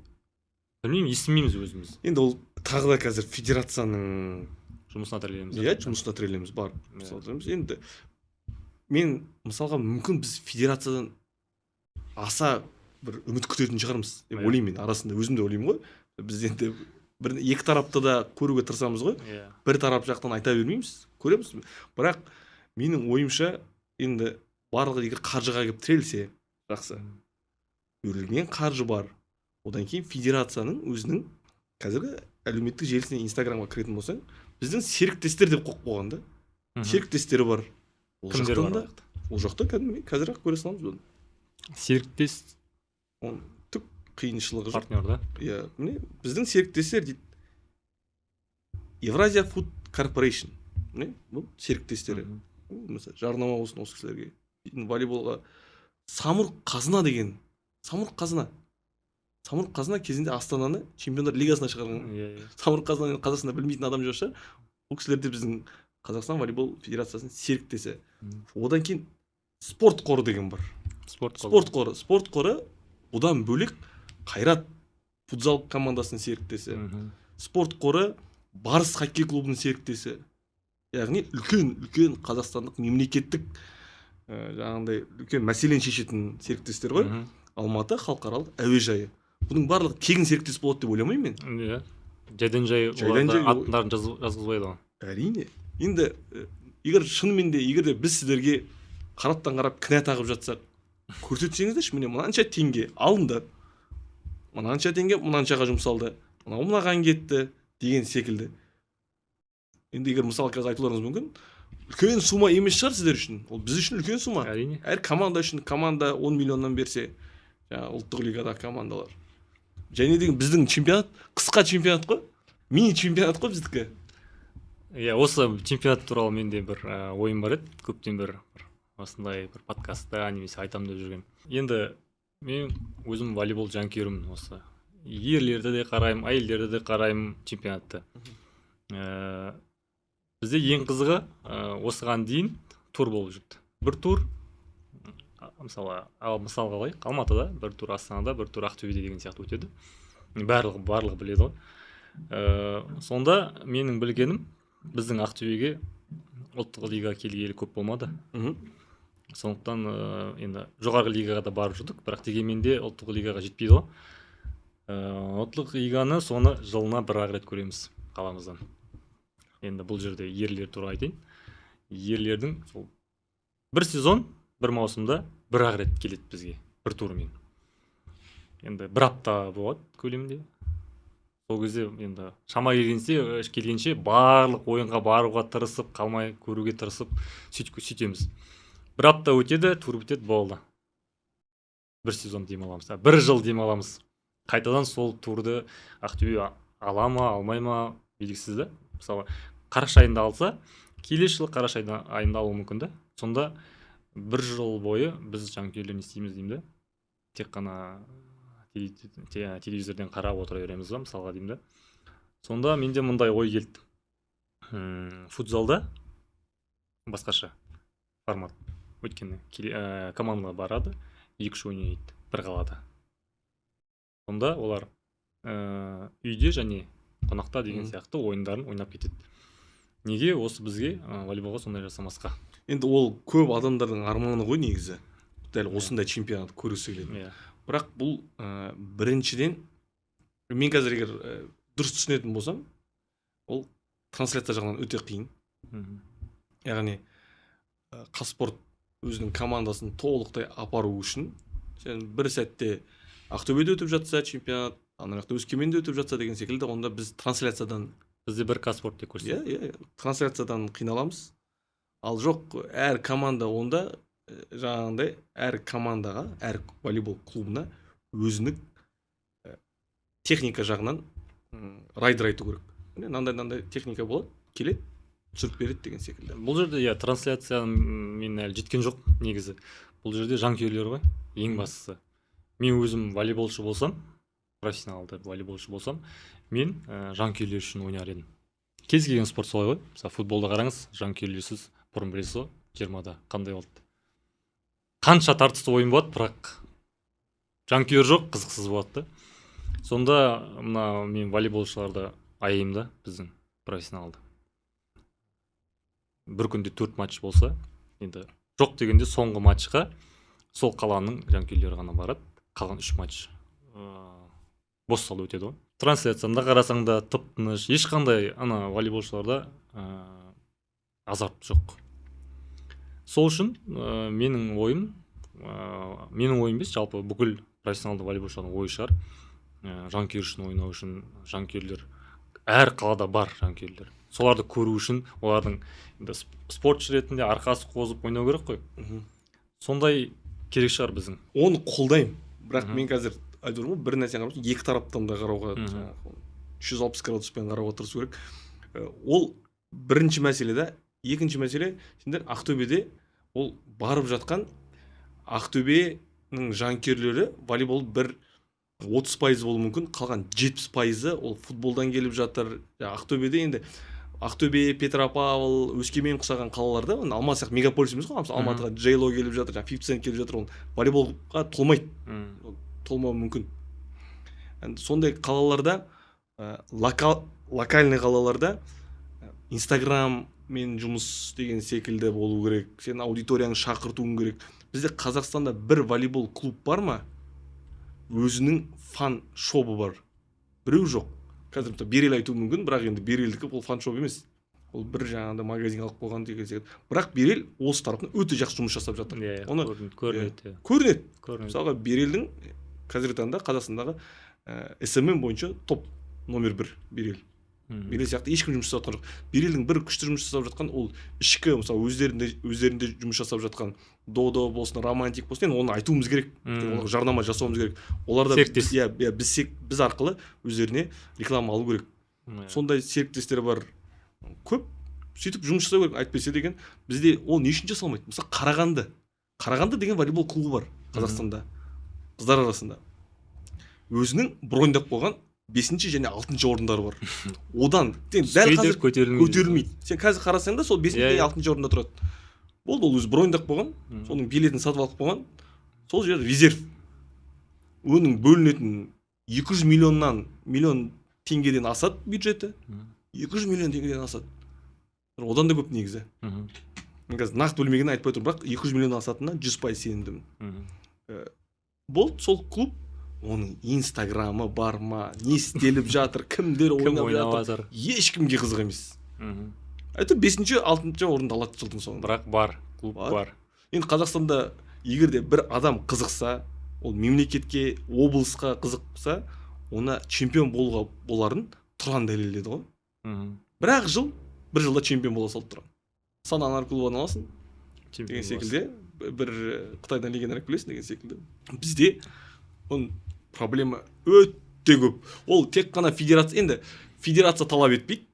Білмеймін, естімейміз өзіміз. Енді ол тағы да қазір федерацияның жұмысына тірелеміз. Жұмысына тірелеміз, бар. Енді мен мысалға мүмкін біз федерациядан аса бір үміт күтетін шығармыз деп ойлаймын. Арасында өзім де ойлаймын ғой. Біз енді екі тарапты да көруге тырысамыз ғой. Бір тарап жақтан айта бермейміз, көреміз. Бірақ менің ойымша енді барлығы егер қаржыға келіп тірелсе, жақсы. Бөлінген қаржы бар. Одан кейін федерацияның өзінің қазіргі әлеуметтік желісіне, Инстаграмға кіретін болсаң, біздің серіктестер деп қойып қойған да. Серіктестері бар. Кімдер бар? Ол жақта қазір-ақ көре саламыз оны. Серіктес түк қиыншылығы жоқ. Партнер да? Иә, міне біздің серіктестер дейді. Евразия Food Corporation. Міне, бұл серіктестері. Мысалы, жарнама болсын осы кісілерге. Волейболға Самұрық Қазына деген. Самұрық Қазына кезінде Астананы чемпиондар лигасына шығарған. Самұрық Қазына Қазақстанда білмейтін адам жоқ шығар. Бұл кісілер де біздің Қазақстан волейбол федерациясының серіктесі. Одан кейін спорт қоры деген бар. Спорт қоры одан бөлек Қайрат футзал командасының серіктесі. Спорт қоры Барыс хоккей клубының серіктесі. Яғни үлкен қазақстандық мемлекеттік жаңағындай үлкен мәселені шешетін серіктестер ғой. Алматы халықаралық әуежайы. Бұның барлығы тегін серіктес болады деп ойламаймын мен. Иә. Жайдан жай оларда аттарын жазғызбайды ғой. Әрине. Енді егер шынымен де біз сіздерге қараптан қарап кінә тағып жатсақ, көрсетсеңіздерші, міне мынанша теңге алынды. Мынанша теңге мынаншаға жұмсалды. Мынаған кетті деген секілді. Енді егер мысалы қазір айтуларыңыз мүмкін, үлкен сума емес шығар сіздер үшін. Ол біз үшін үлкен сума. Әрине. Әр команда үшін 10 миллионнан берсе, ұлттық лигадағы командалар. Және деген біздің чемпионат қысқа чемпионат қой. Мини чемпионат қой біздікі. Иә, осы чемпионат туралы менде бір ойым бар еді. Көптен бір осындай бір подкастта немесе айтамын деп жүрген. Енді мен өзім волейбол жанкүйерімін осы. Ерлерді де қараймын, әйелдерді де қараймын чемпионатты. Бізде ең қызығы осыған дейін тур болып жүрді. Бір тур мысалға алайық, Алматыда бір тур, Астанада бір тур, Ақтөбеде деген сияқты өтеді. Барлығы біледі ғой. Сонда менің білгенім, біздің Ақтөбеге ұлттық лига келгелі көп болмады. Сондықтан енді жоғарғы лигаға да барып жүрдік, бірақ дегенмен де ұлттық лигаға жетпейді ғой. Ұлттық лиганы соны жылына бір-ақ рет көреміз қаламыздан. Енді бұл жерде ерлер туралы айтайын. Ерлердің сол бір сезон, бір маусымда бір-ақ рет келеді бізге, бір турмен. Енді бір апта болады көлемінде. Сол кезде енді шама келгенше барлық ойынға баруға тырысып, қалмай көруге тырысып сөйтеміз. Бір апта өтеді, тур бітеді, болды. Бір сезон демаламыз, бір жыл демаламыз. Қайтадан сол турды Ақтөбе ала ма, алмай ма белгісіз да. Мысалы, қараша айында алса, келесі жылы қараша айында алуы мүмкін да. Сонда бір жыл бойы біз жанкүйерлер не істейміз деймін да. Тек қана телевизорден қарап отыра береміз ба, мысалға деймін да. Сонда менде мындай ой келді. Футзалда басқаша формат. Өйткені командалар барады, 2-3 ойнайды бір қалада. Сонда олар үйде және қонақта деген сияқты ойындарын ойнап кетеді. Неге осы бізге волейболға сондай жасамасқа? Енді ол көп адамдардың арманы ғой негізі. Дәл осындай чемпионат көргісі келеді. Бірақ бұл біріншіден, мен қазір егер дұрыс түсінетін болсам, ол трансляция жағынан өте қиын. Яғни Қазспорт өзінің командасын толықтай апару үшін, сен бір сәтте Ақтөбеде өтіп жатса чемпионат, ана жақта Өскеменде өтіп жатса деген секілді, онда біз трансляциядан Бізде бір Казспорт деп көрсетеді. иә трансляциядан қиналамыз. Ал жоқ, әр команда онда жаңағындай әр командаға, әр волейбол клубына өзінің техника жағынан райдер айту керек. Мынандай техника болады, келеді, түсіріп береді деген секілді. Бұл жерде трансляция мен әлі жеткен жоқ негізі. Бұл жерде жанкүйерлер ғой, ең бастысы. Мен өзім волейболшы болсам, профессионалды волейболшы болсам, мен жанкүйерлер үшін ойнар едім. Кез келген спорт солай ғой. Мысалы футболда қараңыз, жанкүйерлерсіз бұрын білесіз ғой, 20-да қандай болды. Қанша тартысты ойын болады, бірақ жанкүйер жоқ, қызықсыз болады да. Сонда мына мен волейболшыларды аяймын да, біздің профессионалды. Бір күнде 4 матч болса, енді жоқ дегенде соңғы матчқа сол қаланың жанкүйерлері ғана барады. Қалған 3 матч бос салды өтеді ғой. Трансляцияда қарасаң да тып-тыныш, ешқандай ана волейболшыларда азарт жоқ. Сол үшін менің ойым емес, жалпы бүкіл профессионалды волейболшылардың ойы шығар. Жанкүйер үшін ойнау үшін, жанкүйерлер әр қалада бар жанкүйерлер. Соларды көру үшін олардың спортшы ретінде арқасы қозып ойнау керек қой. Сондай керек шығар біздің. Оны қолдаймын. Бірақ мен қазір айтып отырмын, бір нәрсе қарап, екі тараптан да қарауға 360 градуспен қарауға тырысу керек. Ол бірінші мәселе да. Екінші мәселе, сендер Ақтөбеде ол барып жатқан Ақтөбенің жанкүйерлері волейбол бір 30% болуы мүмкін, қалған 70% ол футболдан келіп жатыр. Ақтөбеде енді Ақтөбе, Петропавл, Өскемен құсаған қалаларда, Алматы сияқты мегаполис емес қой, Алматыға Джейло келіп жатыр, 50 Cent келіп жатыр, ол волейболға толмайды. Толмауы мүмкін. Сондай қалаларда, локальный қалаларда Инстаграм мен жұмыс деген секілді болу керек. Сен аудиторияны шақыртуың керек. Бізде Қазақстанда бір волейбол клуб бар ма? Өзінің фан шобы бар. Біреу жоқ. Қазір Берел айтуы мүмкін, бірақ енді Берелдікі ол фан шоп емес. Ол бір жаңағында магазин алып қойған деген секілді. Бірақ Берел осы тарапынан өте жақсы жұмыс жасап жатыр. Оны көрінеді. Мысалға Берелдің қазіргі таңда Қазақстандағы СММ бойынша топ номер 1 Берел. Берел сияқты ешкім жұмыс жасап жатқан жоқ. Берелдің бір күшті жұмыс жасап жатқан ол ішкі, мысалы өздерінде жұмыс жасап жатқан Додо болсын, Романтик болсын, оны айтуымыз керек. Оларға жарнама жасауымыз керек. Оларда біз арқылы өздеріне реклама алу керек. Сондай серіктестер бар көп. Сөйтіп жұмыс жасау керек. Айтпесе деген бізде ол не үшін жасалмайды? Мысалы Қарағанды деген волейбол клубы бар Қазақстанда. Қыздар арасында. Өзінің броньдап қойған 5-ші және 6-ші орындары бар. Одан дәл қазір көтерілмейді. Сен қазір қарасаң да сол 5-ші және 6-ші орында тұрады. Болды, ол өзі броньдап қойған, соның билетін сатып алып қойған. Сол жер резерв. Оның бөлінетін 200 миллион теңгеден асады бюджеті. 200 миллион теңгеден асады. Одан да көп негізі. Мен қазір нақты бөлмегені айтпай тұрмын, бірақ 200 миллион асатынына 100% сенімдімін. Болды, сол клуб, оның инстаграмы бар ма, не істеліп жатыр, кімдер ойнап жатыр, ешкімге қызық емес. Әйтеуір 5-ші, 6-ші орынды алады жылдың соңында. Бірақ бар, клуб бар. Енді Қазақстанда егер де бір адам қызықса, ол мемлекетке, облысқа қызықса, ona чемпион болуға боларын Тұран дәлелдеді ғой. Бір жылда чемпион бола салды Тұран. Сананар клубын аласың деген секілді, бір Қытайдан легендарик білесің деген секілді. Бізде оның проблема өте көп. Ол тек қана федерация, енді федерация талап етпейді.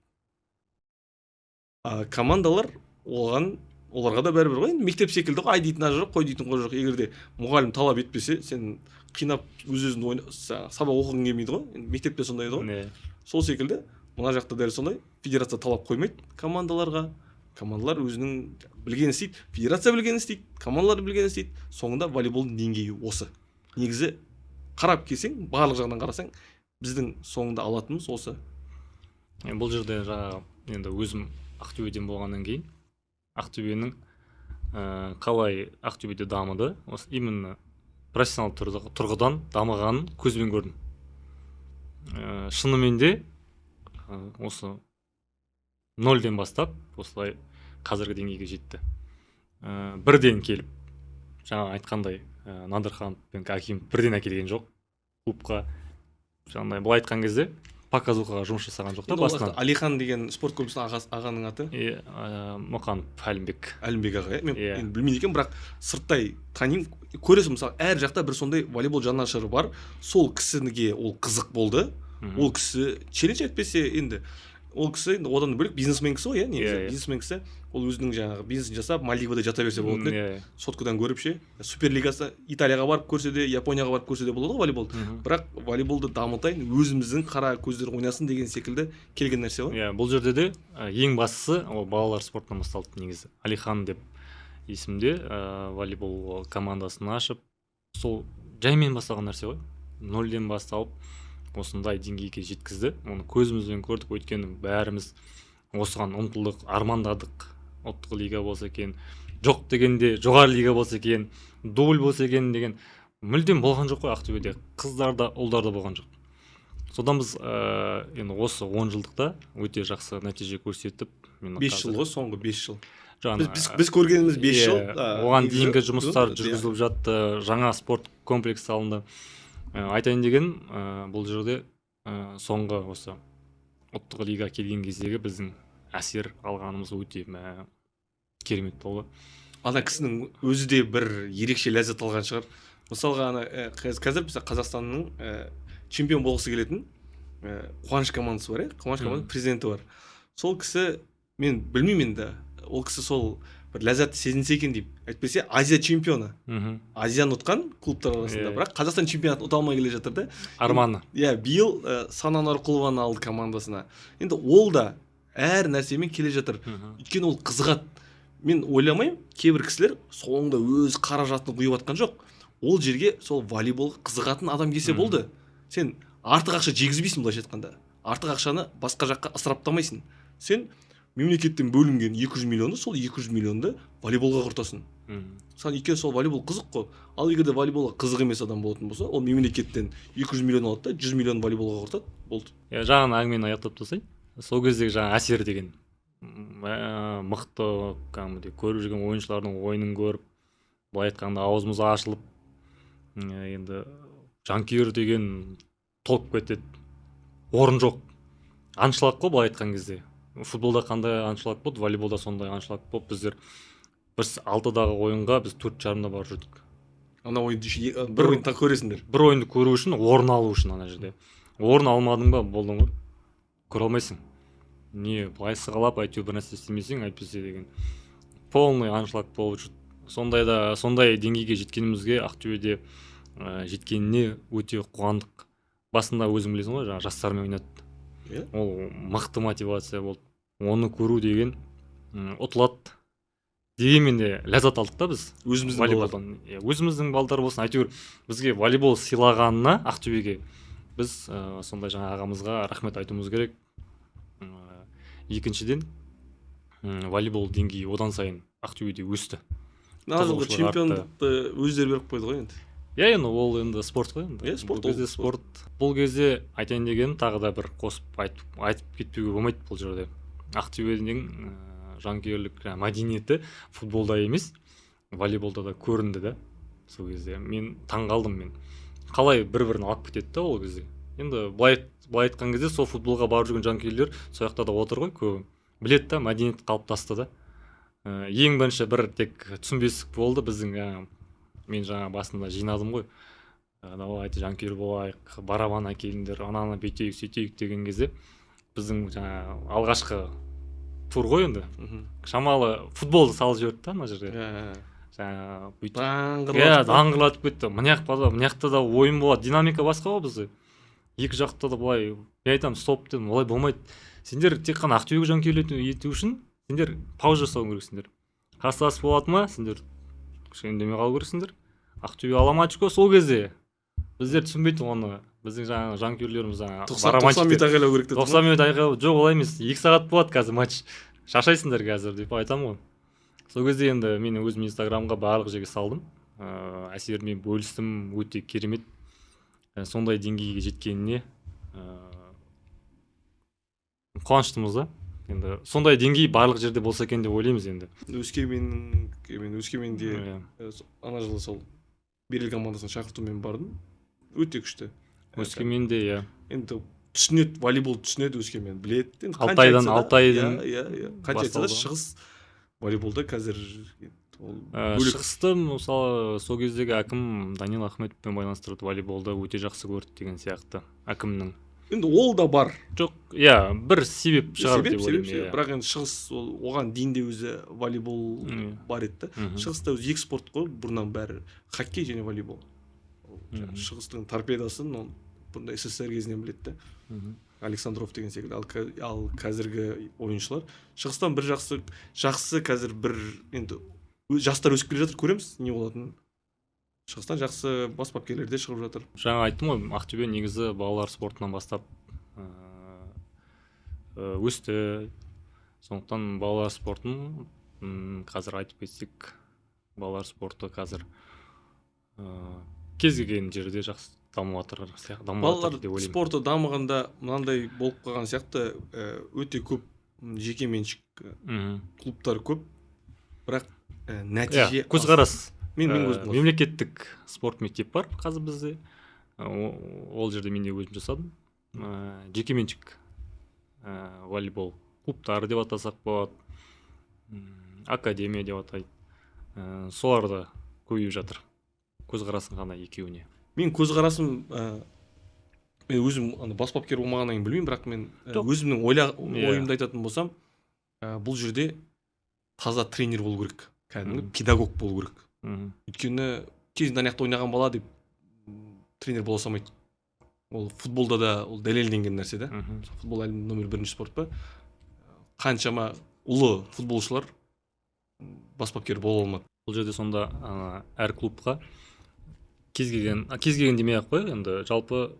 Командалар оларға да бәрібір ғой. Мектеп секілді ғой, ай дейтін ажырық, қой дейтін қой жоқ. Егер де мұғалім талап етпесе, сен қинап өз-өзін сабақ оқығың келмейді ғой. Мектепте сондай ғой. Сол секілді, мына жақта дәл сондай. Федерация талап қоймайды командаларға. Командалар өзінің білгенін істейді. Федерация білгенін істейді, командалар білгенін істейді. Соңында волейболдың деңгейі осы. Негізі қарап келсең, барлық жағынан қарасаң, біздің соңында алатынымыз осы. Бұл жерде жаңа енді өзім Ақтөбеден болғаннан кейін Ақтөбенің қалай Ақтөбеде дамыды, осы именно профессионал тұрғыдан дамығанын көзбен көрдім. Шынымен де осы 0-ден бастап осылай қазіргі деңгейге жетті. Бірден келіп, жаңа айтқандай Надырхан пен Аким бірден әкелген жоқ клубқа. жаңағыдай былай айтқан кезде показухаға жұмыс жасаған жоқ та басынан. Алихан деген спорт клубының ағаның аты. Мұқанов Әлімбек. Әлімбек аға, мен енді білмейді екен, бірақ сырттай танимын, көресің, мысалы әр жақта бір сондай волейбол жанашыры бар. Сол кісіге ол қызық болды. Ол кісі челлендж етпесе енді, ол кісі енді одан бөлек бизнесмен кісі ғой, негізі бизнесмен кісі. Ол өзінің жаңағы бизнесін жасап, Мальдивада жата берсе болатын еді. Соткадан көріп ше, Суперлигасы Италияға барып көрсе де, Японияға барып көрсе де болады ғой волейболды. Бірақ волейболды дамытайын, өзіміздің қара көздер ойнасын деген секілді келген нәрсе ғой. Бұл жерде де ең бастысы ол балалар спортынан басталды негізі. Алихан деп есімде волейбол командасын ашып, сол жаймен басталған нәрсе ғой. Нөлден басталып осындай деңгейге жеткізді. Оны көзімізбен көрдік, өйткені бәріміз осыған ұмтылдық, армандадық. Ұлттық лига болса екен, жоқ дегенде жоғары лига болса екен, дубль болса екен деген мүлдем болған жоқ қой Ақтөбеде. Қыздар да, ұлдар да болған жоқ. Содан біз енді осы 10 жылдықта өте жақсы нәтиже көрсетіп, 5 жыл ғой, соңғы 5 жыл. Біз көргеніміз 5 жыл. Оған дейінгі жұмыстар жүргізіліп жатты, жаңа спорт комплекс салынды. Айтайын деген, бұл жерде соңғы осы ұлттық лига келген кездегі біздің әсер алғанымыз өте керемет болды. Ана кісінің өзі де бір ерекше ләззат алған шығар. Мысалға қазір біз Қазақстанның чемпион болғысы келетін Қуаныш командасы бар, Қуаныш командасының президенті бар. Сол кісі, мен білмеймін енді, ол кісі сол бір ләззатты сезінсе екен деймін. Әйтпесе Азия чемпионы. Азияны ұтқан клубтар арасында, бірақ Қазақстан чемпионатын ұта алмай келе жатыр да. Арманы. Биыл Санан Арқұлованы алды командасына. Енді ол да әр нәрсемен келе жатыр. Өйткені ол қызығады. Мен ойламаймын, кейбір кісілер соңында өз қаражатын құйып жатқан жоқ. Ол жерге сол волейболға қызығатын адам келсе болды. Сен артық ақша жегізбейсің, былайша айтқанда. Артық ақшаны басқа жаққа ысыраптамайсың. Сен мемлекеттен бөлінген 200 миллионды, сол 200 миллионды волейболға құртасың. Өйткені сол волейбол қызық қой. Ал егер де волейболға қызық емес адам болатын болса, ол мемлекеттен 200 миллион алады да 100 миллион волейболға құртады, болды. Жаңағы әңгімені аяқтап тастайын. Сол кездегі жаңа әсер деген мықты кәдімгідей көріп жүрген ойыншылардың ойынын көріп, былай айтқанда аузымыз ашылып, енді жанкүйер деген толып кетеді. Орын жоқ. Аншлаг қой былай айтқан кезде. Футболда қандай аншлаг болды, волейболда сондай аншлаг болды. Біздер біз 6-дағы ойынға біз 4:30-да барып жүрдік. Ана ойынды бір ойынды көресіңдер. Бір ойынды көру үшін, орын алу үшін ана жерде. Орын алмадың ба, болдың ғой. Көре алмайсың. Не, былай сығалап, әйтеуір бір нәрсе істемесең, әйтпесе деген полный аншлаг болып жүр. Сондай деңгейге жеткенімізге, Ақтөбеде жеткеніне өте қуандық. Басында өзің білесің ғой, жаңа жастармен ойнады. Ол мықты мотивация болды. Оны көру деген ұтылады. Дегенмен де ләззат алдық та біз. Өзіміздің балдар болсын, әйтеуір бізге волейбол сыйлағанына Ақтөбеге біз сондай жаңа ағамызға рахмет айтуымыз керек. Екіншіден, волейбол деңгейі одан сайын Ақтөбеде өсті. Жылғы чемпиондықты өздері беріп қойды ғой енді. Енді ол енді спорт қой енді. Спорт. Бұл кезде айтайын деген тағы да бір қосып айтып кетпеуге болмайды бұл жерде. Ақтөбенің жанкүйерлік мәдениеті футболда емес, волейболда да көрінді да. Сол кезде мен таңғалдым. Қалай бір-бірін алып кетеді да ол кезде. Енді былай айтқан кезде сол футболға барып жүрген жанкүйерлер сол жақта да отыр ғой, көбі. Біледі да, мәдениет қалыптасты да. Ең бірінші бір тек түсінбестік болды біздің. Мен жаңа басында жинадым ғой. Давайте жанкүйер болайық, барабан әкеліңдер, ананы бүйтейік, сөйтейік деген кезде біздің жаңа алғашқы тур ғой енді. Шамалы футболды салып жіберді да ана жерде. Жаңа бүйтіп даңғырлатып кетті. Мынаяқта да ойын болады, динамика басқа ғой бізде. Екі жақта да былай, мен айтамын, стоп дедім, олай болмайды. Сендер тек қана Ақтөбеге жанкүйерлік ету үшін сендер пауза жасау керексіңдер. Қарсылас болады ма? Сендер үндемей қалу керексіңдер. Ақтөбе алама очко сол кезде. Біздер түсінбейді оны. Біздің жаңа жанкүйерлеріміз 90 минут айқайлау керек деді. 90 минут айқайлау. Жоқ, олай емес. 2 сағат болады қазір матч. Шаршайсыңдар қазір деп айтамын ғой. Сол кезде енді мен өзім Инстаграмға барлық жерге салдым. Әсермен бөлістім, өте керемет. Сондай деңгейге жеткеніне қуаныштымыз да. Енді сондай деңгей барлық жерде болса екен деп ойлаймыз енді. Өскеменде ана жылы сол Берел командасына шақыртумен бардым. Өте күшті. Өскеменде, енді түсінеді, волейбол түсінеді, өскемен біледі. Енді Алтайдың қанша айтса да шығыс волейболда қазір бөлек. Шығысты мысалы сол кездегі әкім Данил Ахметовпен байланыстырады, волейболды өте жақсы көрді деген сияқты әкімнің. Енді ол да бар. Жоқ, бір себеп шығар деп ойлаймын. Бірақ енді шығыс оған дейін де өзі волейбол бар еді. Шығыста өзі екі спорт қой, бұрыннан бәрі хоккей және волейбол. Шығыстың торпедасын ол бұрында СССР кезінен біледі. Александров деген секілді. Ал қазіргі ойыншылар шығыстан бір жақсы қазір бір енді жастар өсіп келе жатыр, көреміз не болатынын. Шығыстан жақсы бас бапкерлер де шығып жатыр. Жаңа айттым ғой, Ақтөбе негізі балалар спортынан бастап өсті. Сондықтан балалар спортын қазір айтып кетсек, балалар спорты қазір кез келген жерде жақсы дамып жатыр деп ойлаймын. Балалар спорты дамығанда мынандай болып қалған сияқты, өте көп жекеменшік клубтар көп, бірақ нәтиже көзқарас. Мен мемлекеттік спорт мектеп бар қазір бізде. Ол жерде мен де өзім жасадым. Жекеменшік волейбол клубтары деп атасақ болады, академия деп атайды. Соларды көбейіп жатыр. Көзқарасың қандай екеуіне? Мен көзқарасым, мен өзім бас бапкер болмағаннан кейін білмеймін, бірақ мен өзімнің ойымды айтатын болсам, бұл жерде таза тренер болу керек, кәдімгі педагог болу керек. Өйткені кезінде аяқта ойнаған бала деп тренер бола салмайды. Ол футболда да ол дәлелденген нәрсе да. Футбол әлемнің номер 1 спорт па. Қаншама ұлы футболшылар бас бапкер бола алмады. Бұл жерде сонда әр клубқа кез келген демей-ақ қой, енді жалпы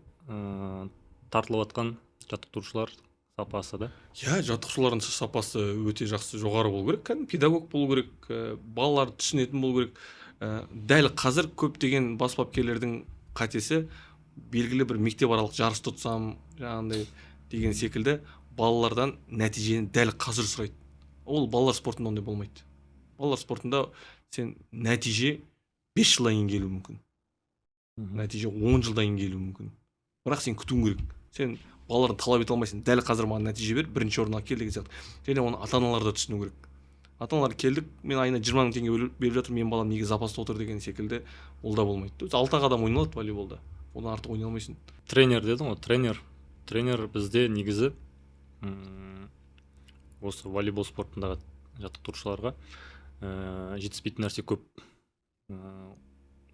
тартылып жатқан жаттықтырушылар сапасы да. Жаттықтырушылардың сапасы өте жақсы, жоғары болу керек, кәдімгі педагог болу керек, балалар түсінетін болу керек. Дәл қазір көптеген бас бапкерлердің қатесі белгілі бір мектепаралық жарыс тұтсам, жаңағындай деген секілді балалардан нәтижені дәл қазір сұрайды. Ол балалар спортында ондай болмайды. Балалар спортында сен нәтиже 5 жылдан кейін келуі мүмкін. Нәтиже 10 жылдан кейін келуі мүмкін. Бірақ сен күтуің керек. Сен балаларын талап ете алмайсың. Дәл қазір маған нәтиже бер, бірінші орынға кел деген сияқты. Және оны ата-аналар да түсіну керек. Ата-аналар келдік, мен айына 20 мың теңге беріп жатырмын, мен балам неге запаста отыр деген секілді, ол да болмайды. 6 адам ойналады волейболда. Одан артық ойнай алмайсың. Тренер дедің ғой, тренер бізде негізі осы волейбол спортындағы жаттықтырушыларға жетіспейтін нәрсе көп.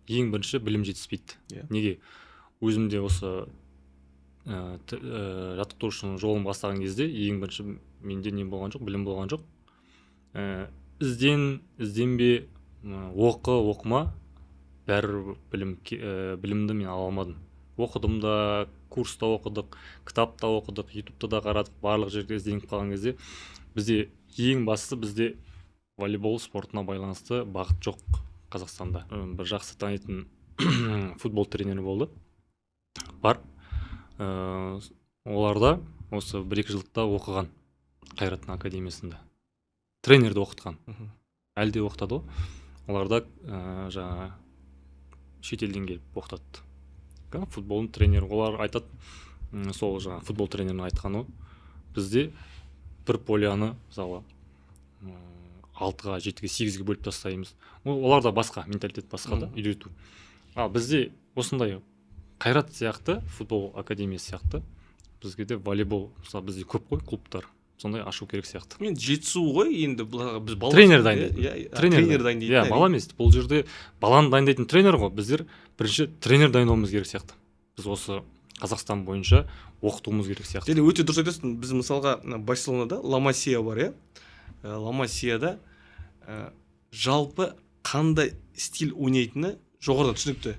Ең бірінші білім жетіспейді. Неге? Өзімде осы жаттықтырушының жолын бастаған кезде ең бірінші менде не болған жоқ, білім болған жоқ. Ізденбе, оқыма, бәрі білімді мен ала алмадым. Оқыдым да, курста оқыдық, кітапта оқыдық, ютубта да қарадық, барлық жерде ізденіп қалған кезде бізде ең бастысы бізде волейбол спортына байланысты бағыт жоқ Қазақстанда. Бір жақсы танитын футбол тренері болды. Бар. Оларда осы 1-2 жылдықта оқыған Қайраттың академиясында. Тренерді оқытқан. Әлде оқытады ғой. Оларда жаңа шетелден келіп оқытады. Футболдың тренері. Олар айтады, сол жаңа футбол тренерінің айтқаны, бізде бір поляны мысалы 6-ға, 7-ге, 8-ге бөліп тастаймыз. Оларда басқа, менталитет басқа да, үйрету. Бізде осындай Қайрат сияқты, футбол академиясы сияқты, бізге де волейбол, мысалы бізде көп қой клубтар, сондай ашу керек сияқты. Мен жетісу ғой, енді біз бала тренер дайындайды. Тренер дайындайды. Бала емес, бұл жерде баланы дайындайтын тренер ғой. Біздер бірінші тренер дайындауымыз керек сияқты. Біз осы Қазақстан бойынша оқытуымыз керек сияқты. Және өте дұрыс айтасың. Біз мысалға Барселонада Ла Масия бар, Ла Масияда жалпы қандай стиль ойнайтыны жоғарыдан түсінікті.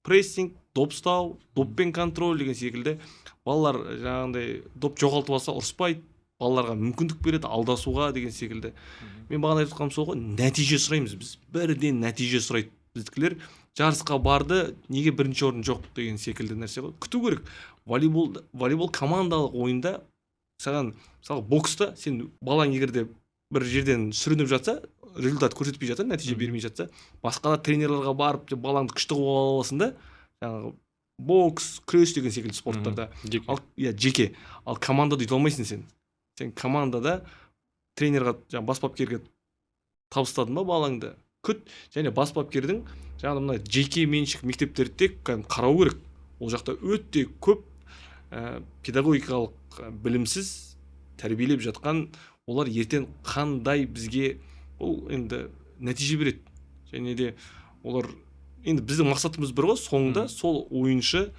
Прессинг, доп ұстау, доппен контроль деген секілді. Балалар жаңағындай доп жоғалтып алса ұрыспайды, балаларға мүмкіндік береді алдасуға деген секілді. Мен бағана айтып қалғаным сол ғой, нәтиже сұраймыз біз. Бірден нәтиже сұрайды. Біздікілер жарысқа барды, неге бірінші орын жоқ деген секілді нәрсе ғой. Күту керек. Волейбол командалық ойында, саған мысалы бокста сен балаң егерде бір жерден сүрініп жатса, результат көрсетпей жатса, нәтиже бермей жатса, басқа да тренерлерге барып балаңды күшті қуып ала аласың да, жаңағы бокс, күрес деген секілді спорттарда. Ал жеке. Ал командада өйте алмайсың сен. Сен командада тренерға, жаңағы бас бапкерге табыстадың ба балаңды? Күт, және бас бапкердің жаңағы мына жеке меншік мектептерде қарау керек. Ол жақта өте көп педагогикалық білімсіз тәрбиелеп жатқан, олар ертең қандай бізге ол енді нәтиже береді. Және де олар енді біздің мақсатымыз бір ғой, соңында сол ойыншы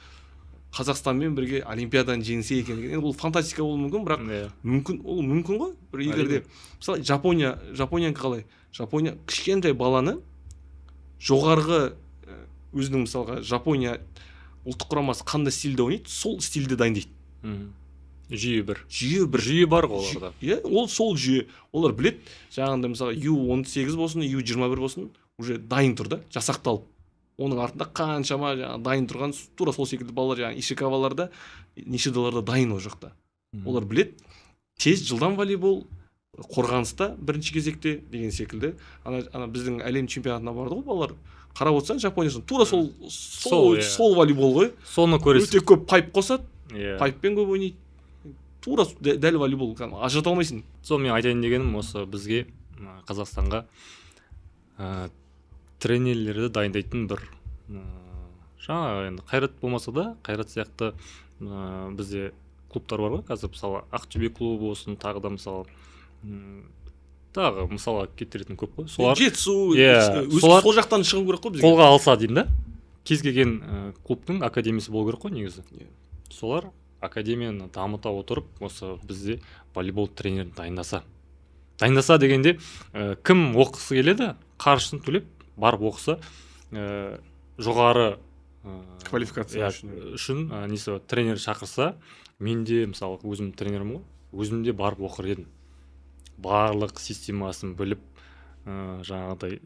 Қазақстанмен бірге олимпиададан жеңсе екен. Енді ол фантастика болуы мүмкін, бірақ мүмкін ғой. Бір егерде мысалы Жапониянікі қалай? Жапония кішкентай баланы жоғарғы өзінің мысалға Жапония ұлттық құрамасы қандай стильде ойнайды, сол стильде дайындайды. Жүйе бар ғой оларда. Иә, ол сол жүйе. Олар білет, жаңағында мысалы U18 болсын, U21 болсын, уже дайын тұр да, жасақталып. Оның артында қаншама дайын тұрған, тура сол секілді балалар, жаңағы Ишикаваларда, Нишидаларда дайын ол жақта. Олар білет, тез жылдам волейбол, қорғаныста бірінші кезекте деген секілді. Ана біздің әлем чемпионатына барды ғой балалар. Қарап отырсаң, Жапониясын тура сол волейбол ғой. Соны көресің. Өте көп пайп қосады, пайппен көп ойнайды. Тура дәл волейбол, ажырата алмайсың. Сол мен айтайын дегенім осы бізге Қазақстанға тренерлерді дайындайтын бір жаңа енді Қайрат болмаса да, Қайрат сияқты бізде клубтар бар ғой. Қазір мысалы Ақтөбе клубы болсын, тағы да мысалы кеттеретін көп қой. Солар Жетісу, сол жақтан шығу керек қой бізге. Қолға алса деймін да. Кез келген клубтың академиясы болу керек қой негізі. Солар академияны дамыта отырып, осы бізде волейбол тренерін дайындаса дегенде кім оқысы келеді, қаржысын төлеп барып оқыса, жоғары квалификация үшін тренер шақырса, мен де мысалы өзім тренерім ғой, өзім де барып оқыр едім. Барлық системасын біліп, жаңағыдай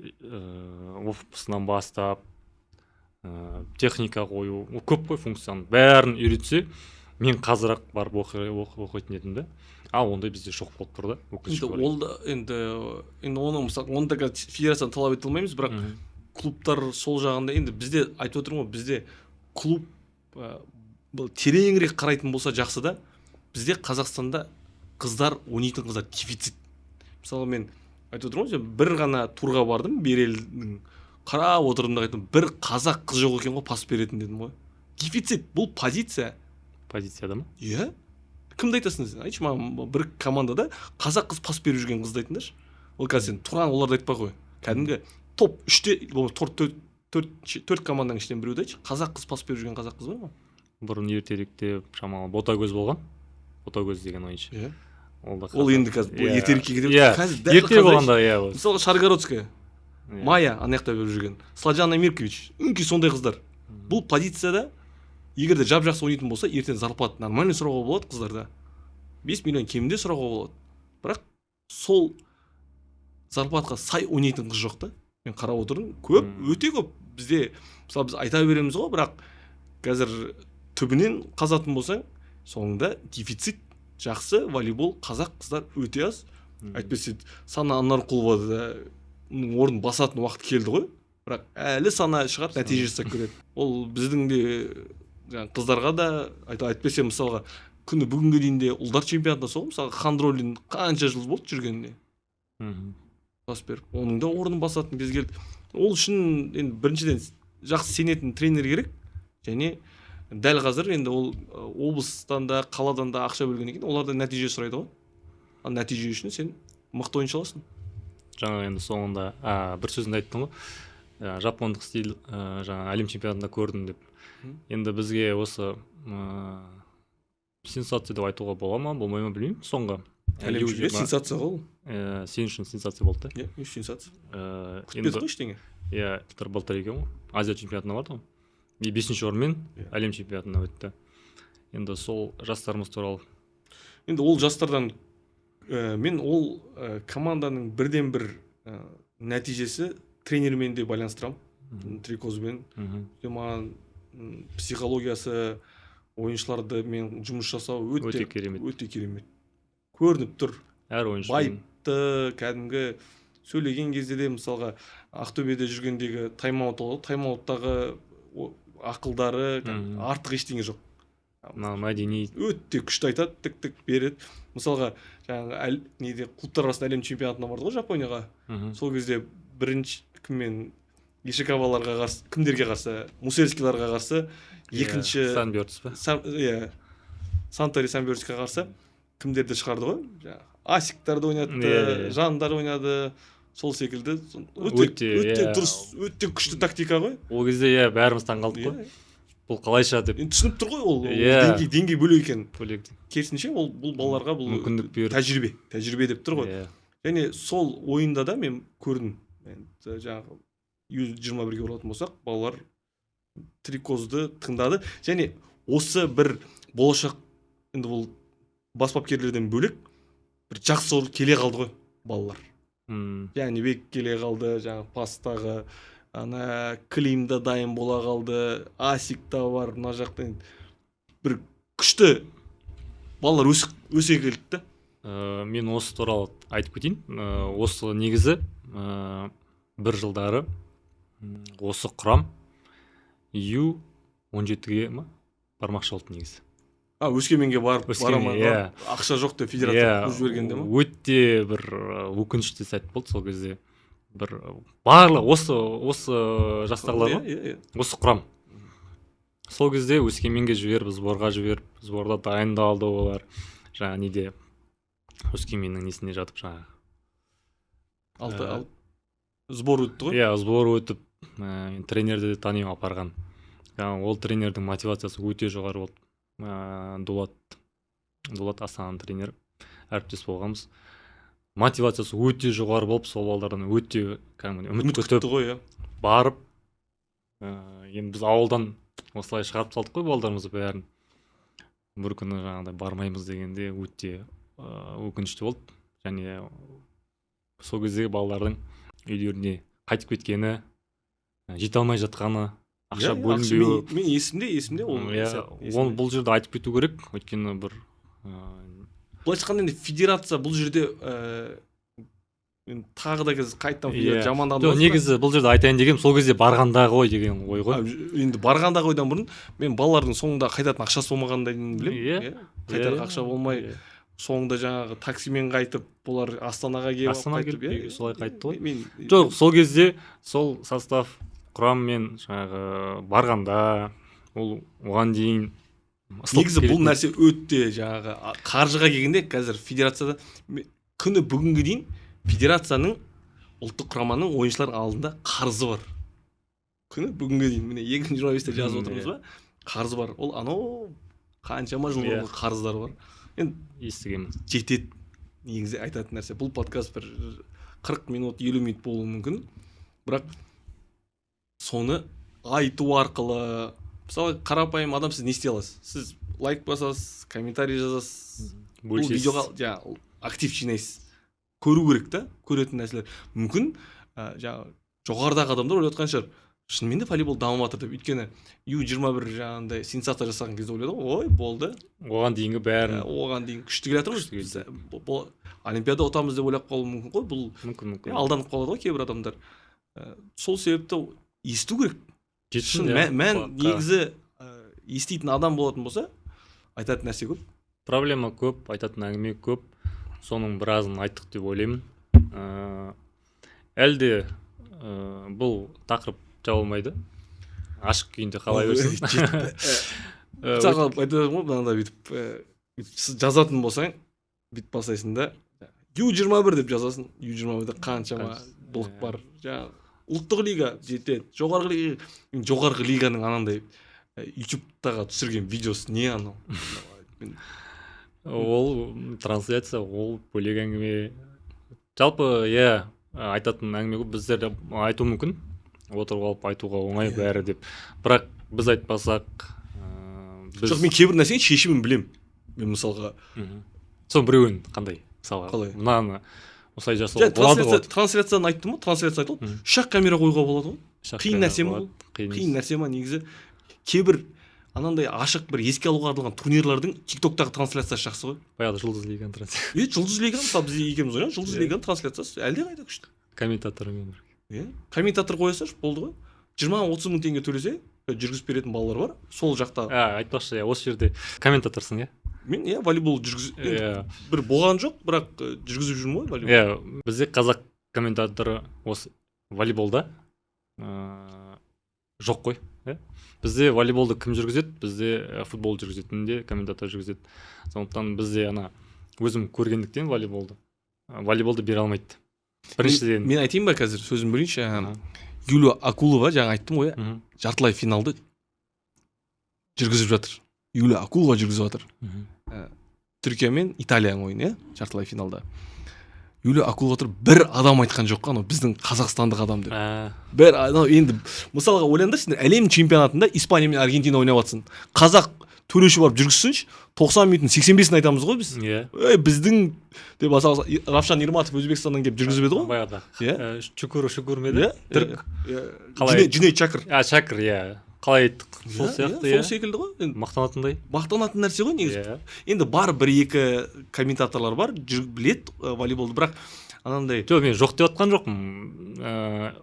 офысынан бастап, техника қою, көп қой функцияны бәрін үйретсе, мен қазір-ақ барып оқитын едім да. Ондай бізде жоқ болып тұр да. Енді оны мысалы онда федерацияны талап ете алмаймыз, бірақ клубтар сол жағында, енді бізде айтып отырмын ғой, бізде клуб тереңірек қарайтын болса жақсы да. Бізде Қазақстанда ойнайтын қыздар дефицит. Мысалы мен айтып отырмын ғой, бір ғана турға бардым, Берелдің қарап отырдым да айттым, бір қазақ қыз жоқ екен ғой, пас беретін дедім ғой. Дефицит, бұл позицияда ма? Иә. Кімді айтасың сен? Айтшы маған, бір командада қазақ қыз пас беріп жүрген қызды айтыңдаршы. Ол қазір сен тұрған оларды айтпай қой. Кәдімгі топ 3-те, 4 команданың ішінен біреуді айтшы. Қазақ қыз пас беріп жүрген қазақ қыз бар ма? Бұрын ертеректе шамалы Ботагөз болған. Ботагөз деген ойыншы. Иә. Ол енді қазір ертерекке кетіп қазір ерте болғанда мысалы Шаргородская, Майя анаяқта беріп жүрген, Сладжан Амиркович, үнки сондай қыздар. Бұл позицияда егерде жап-жақсы ойнайтын болса, ертең зарплата нормальный сұрауға болады қыздарда. 5 миллион кемінде сұрауға болады. Бірақ сол зарплатаға сай ойнайтын қыз жоқ та. Мен қарап отырдым, көп, өте көп. Бізде мысалы біз айта береміз ғой, бірақ қазір түбінен қазатын болсаң, соңында дефицит жақсы волейбол қазақ қыздар өте аз. Әйтпесе Сана Анарқұлова орын басатын уақыт келді ғой. Бірақ әлі Сана шығар, нәтиже жасап көреді. Ол біздің де қыздарға да айтпесе мысалға күні бүгінге дейін де ұлдар чемпионатында сол, мысалы Хандролин қанша жыл болды жүргеніне. Бас беріп, оның да орнын басатын кез келді. Ол үшін енді біріншіден жақсы сенетін тренер керек, және дәл қазір енді ол облыстан да қаладан да ақша бөлгеннен кейін оларда нәтиже сұрайды ғой. Ал нәтиже үшін сен мықты ойыншы аласың. Жаңа енді соңында бір сөзінде айттың ғой, жапондық стиль жаңа әлем чемпионатында көрдім деп. Енді бізге осы сенсация деп айтуға бола ма, болмай ма білмеймін. Соңғы әлем чемпионаты сенсация ғой. Сен үшін сенсация болды да? Иә, сенсация. Күтпеді ғой ештеңе. Иә, былтыр екен ғой. Азия чемпионатына барды ғой. 5-ші орынмен әлем чемпионатына өтті. Енді сол жастарымыз туралы. Енді ол жастардан мен ол команданың бірден бір нәтижесі тренермен де байланыстырамын. Трикозбен. Маған психологиясы, ойыншыларды мен жұмыс жасау өте керемет. Көрініп тұр. Әр ойыншы байыпты, кәдімгі сөйлеген кезде де мысалға Ақтөбеде жүргендегі тайм-ауттағы ақылдары артық ештеңе жоқ. мына мәдени Өте күшті айтады, тік береді. Мысалға жаңағы неде клубтар арасында әлем чемпионатына барды ғой Жапонияға. Сол кезде бірінші кіммен Ишикаваларға қарсы, кімдерге қарсы, Мусерскиларға қарсы, екінші Санбердс па? Иә. Сантори Санбердске қарсы кімдерді шығарды ғой? Асиктарды ойнатты, жандар ойнады. Сол секілді өте дұрыс, өте күшті тактика ғой. Ол кезде бәріміз таң қалдық қой. Бұл қалайша деп. Түсініп тұр ғой, ол деңгей бөлек екен. Керісінше бұл балаларға бұл мүмкіндік беріп, тәжірибе деп тұр ғой. Және сол ойында да мен көрдім. Жаңағы 121-ге оралатын болсақ, балалар трикозды тыңдады. Және осы бір болашақ, енді бұл бас бапкерлерден бөлек бір жақсы келе қалды ғой балалар. Яғни бек келе қалды, жаңағы пастағы ана климда дайын бола қалды, асикта бар, мына жақта бір күшті балалар өсе келді да. Мен осы туралы айтып кетейін. Осы негізі бір жылдары осы құрам U17-ге бармақшы болды негізі. Өскеменге барып барамын. Ақша жоқ деп федерация қуып жібергенде ма? Өте бір өкінішті сәт болды сол кезде. Бір барлық осы жастағылар осы құрам. Сол кезде Өскеменге жіберіп, сборда дайындалды олар. Жаңа неде Өскеменнің несіне жатып жаңа. Сбор өтті ғой? Сбор өтіп, тренерді танимын апарған. Ол тренердің мотивациясы өте жоғары болды. Дулат Асанның тренері, әріптес болғанбыз. Мотивациясы өте жоғары болып, сол балдардан өте үміт күтіп барып, енді біз ауылдан осылай шығарып салдық қой балдарымызды бәрін. Бір күні жаңағыдай бармаймыз дегенде өте өкінішті болды. Және сол кездегі балалардың үйлеріне қайтып кеткені, жете алмай жатқаны, ақша бөлінбеуі. Мен есімде ол бұл жерде айтып кету керек, өйткені бір былайша айтқанда енді федерация бұл жерде тағы да қайттан жамандағанда негізі бұл жерде айтайын дегенім сол кезде барғандағы ой деген ой ғой. Енді барғандағы ойдан бұрын мен балалардың соңында қайтатын ақшасы болмағандайын білемін. Қайтар ақша болмай соңында жаңағы таксимен қайтып, бұлар Астанаға келіп солай қайтты ғой. Жоқ, сол кезде сол состав құраммен жаңағы барғанда ол оған дейін негізі бұл нәрсе өтте жаңағы қаржыға келгенде қазір федерацияда күні бүгінге дейін федерацияның ұлттық құраманың ойыншылар алдында қарызы бар. Күні бүгінге дейін міне 2025-те жазып отырмыз ба? Қарызы бар. Ол анау қаншама жыл бұрынғы қарыздары бар. Енді естігемін. Жетеді. Негізі айтатын нәрсе бұл подкаст бір 40 минут, 50 минут болуы мүмкін. Бірақ соны айту арқылы, мысалы қарапайым адам сіз не істей аласыз? Сіз лайк басасыз, комментарий жазасыз, бұл видеоға актив жинайсыз. Көру керек та, көретін нәрселер. Мүмкін жоғарыдағы адамдар ойлап жатқан шығар, шынымен де волейбол дамып жатыр деп. Өйткені U21 жаңағындай сенсация жасаған кезде ойлады ғой, ой, болды. Оған дейінгі бәрін. Оған дейін күшті келе жатырмыз. Олимпиада ұтамыз деп ойлап қалуы мүмкін ғой. Бұл мүмкін. Алданып қалады ғой кейбір адамдар. Сол себепті есту керек. Мән негізі естейтін адам болатын болса, айтатын нәрсе көп. Проблема көп, айтатын әңгіме көп. Соның біразын айттық деп ойлаймын. Әлде бұл тақырып жабылмайды. Ашық күйінде қалай берсін. Мысалға айтады ғой, мынандай бүйтіп жазатын болсаң, бүйтіп бастайсың да U21 деп жазасың. U21-де қаншама блок бар. Жаңағы ұлттық лига жетеді. Жоғарғы лиганың анандай YouTube-тағы түсірген видеосы не анау? Ол трансляция, ол бөлек әңгіме. Жалпы, айтатын әңгіме көп, біздер айту мүмкін. Отырып алып айтуға оңай бәрі деп. Бірақ біз айтпасақ, жоқ, мен кейбір нәрсенің шешімін білем. Мен мысалға сол біреуін қандай? Мысалға, мынаны осылай жасауға болады ғой. Трансляцияны айттым ғой, трансляция айтылды. 3 камера қоюға болады ғой. Қиын нәрсе ма? Қиын нәрсе ма негізі? Кейбір анандай ашық бір еске алуға арналған турнирлардың TikTok-тағы трансляциясы жақсы ғой. Баяғыда Жұлдыз Лиганың трансляциясы. Жұлдыз Лиганың, мысалы біз екеуміз ойнаған Жұлдыз Лиганың трансляциясы әлде қайда күшті. Комментатормен. Комментатор қоясаш, болды ғой. 20-30 мың теңге төлесе, жүргізіп беретін балалар бар. Сол жақта айтпақшы, осы жерде комментаторсың, мен волейбол жүргізіп бір болған жоқ, бірақ жүргізіп жүрмін ғой волейбол. Бізде қазақ комментаторы осы волейболда жоқ қой. Бізде волейболды кім жүргізеді? Бізде футбол жүргізетінде комментатор жүргізеді. Сондықтан бізде өзім көргендіктен волейболды бере алмайды. Біріншіден мен айтайын ба қазір, сөзім бөлейінші. Юлия Акулова, жаңа айттым ғой, жартылай финалды жүргізіп жатыр. Юлия Акулова жүргізіп жатыр. Түркия мен Италияның ойыны, жартылай финалда. Юлия Акулова бір адам айтқан жоқ қана, біздің қазақстандық адам деп. Бір адам, енді мысалға ойлаңдар, сендер әлем чемпионатында Испания мен Аргентина ойнап жатсын. Қазақ төреші барып жүргізсінші, 90 минуттың 85-ін айтамыз ғой біз. Біздің деп Равшан Ирматов Өзбекстаннан келіп жүргізіп еді ғой. Баяғыда. Шүкір ме еді? Түрк. Жүнейт Чакыр. Чакыр, қалай айттық? Сол сияқты, сол секілді ғой. Мақтанатын нәрсе ғой негізі. Енді бар бір-екі комментаторлар бар, білет волейболды, бірақ анандай. Мен жоқ деп жатқан жоқпын.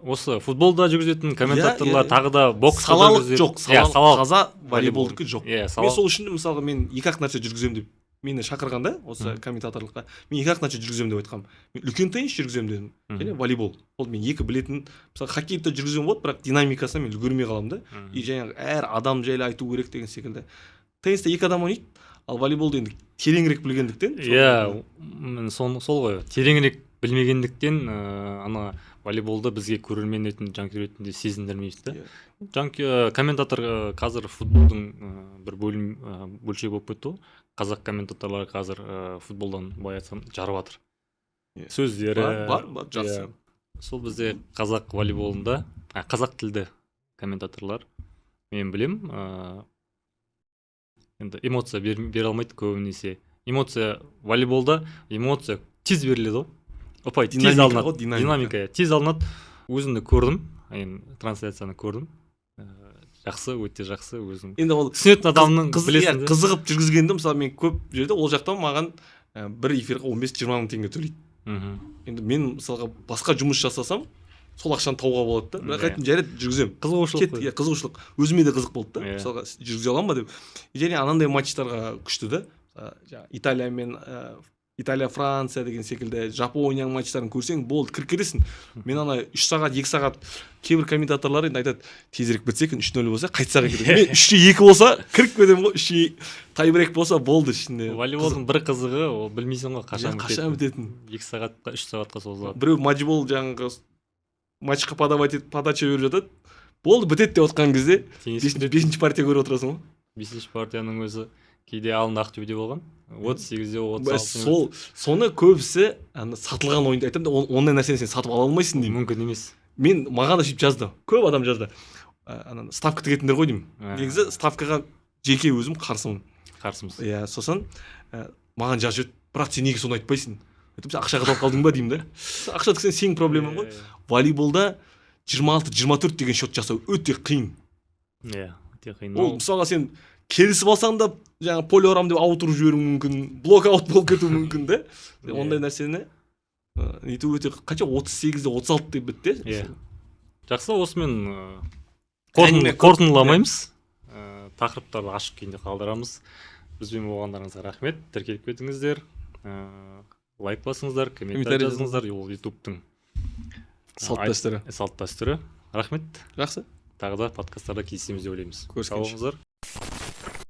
Осы футболда жүргізетін комментаторлар, тағы да бокста жүргізетін. Салалық таза волейболдікі жоқ. Мен сол үшін мысалға мен екі-ақ нәрсе жүргіземін деп мені шақырғанда осы комментаторлыққа, мен екі-ақ нәрсе жүргіземін деп айтқам. Мен үлкен теннис жүргіземін дедім. Және волейбол. Ол мен екі білетін, мысалы хоккейді жүргіземін болады, бірақ динамикасына мен үлгермей қаламын да. И жаңағы әр адам жайлы айту керек деген секілді. Теннисте екі адам ойнайды, ал волейболды енді тереңірек білгендіктен. Сол ғой. Тереңірек білмегендіктен волейболды бізге көрермен ретінде, жанкүйер ретінде сезіндірмейміз да. Комментатор қазір футболдың бір бөлшегі болып кетті ғой. Қазақ комментаторлары қазір футболдан баятсан жарып жатыр. Сөздері бар, жақсы. Сол бізде қазақ волейболында, қазақ тілді комментаторлар, мен білем, енді эмоция бере алмайды көбінесе. Волейболда эмоция тез беріледі ғой. Тез алынады. Динамика тез алынады. Өзімді көрдім, трансляцияны көрдім. Жақсы, өте жақсы өзім. Енді ол түсінетін адамның білесің. Қызығып жүргізгенде, мысалы мен көп жерде ол жақтан маған бір эфирға 15-20 мың теңге төлейді. Енді мен мысалға басқа жұмыс жасасам, сол ақшаны тауға болады да. Бірақ айтын жарайды жүргіземін. Қызығушылық. Өзіме де қызық болды да. Мысалға жүргізе аламын ба деп. Және анандай матчтарға күшті да. Италия мен Италия, Франция деген секілді Жапонияның матчтарын көрсең, болды, кіріп. Мен 3 сағат, 2 сағат кейбір комментаторлар енді айтады, тезірек бітсе екен, 3-0 болса, қайтсақ екен. Мен 3-2 болса, кіріп кетемін ғой, 3-2 тайбрек болса, болды ішінде. Волейболдың бір қызығы, ол білмейсің ғой, қашан бітетін. 2 сағатқа, 3 сағатқа созылады. Біреу матчбол жаңағы матчқа подача беріп жатады. Болды, бітеді деп отқан кезде 5-ші партия көріп отырасың ғой. 5-ші партияның өзі кейде алында Ақтөбеде болған. 38-де 36. Соны көбісі сатылған ойынды айтамын да, ондай нәрсені сен сатып ала алмайсың деймін. Мүмкін емес. Маған да сөйтіп жазды. Көп адам жазды. Ставка тігетіндер ғой деймін. Негізі ставкаға жеке өзім қарсымын. Қарсымыз. Сосын маған жазып, бірақ сен неге соны айтпайсың? Сен ақшаға тауып қалдың ба деймін да. Ақша тіксең сенің проблемаң ғой. Волейболда 26-24 деген счет жасау өте қиын. Өте қиын. Ол мысалға сен келісіп алсаң да, жаңа поле орам деп аут ұрып жіберуің мүмкін, блок аут болып кетуі мүмкін да. Ондай нәрсені нету өте қанша 38-де 36 деп бітті. Жақсы, осымен қорытындыламаймыз. Тақырыптарды ашық күйінде қалдырамыз. Бізбен болғандарыңызға рахмет. Тіркеліп кетіңіздер. Лайк басыңыздар, комментарий жазыңыздар. Ол ютубтың салт дәстүрі. Рахмет. Жақсы. Тағы да подкасттарда кездесеміз деп ойлаймыз. Көріскен.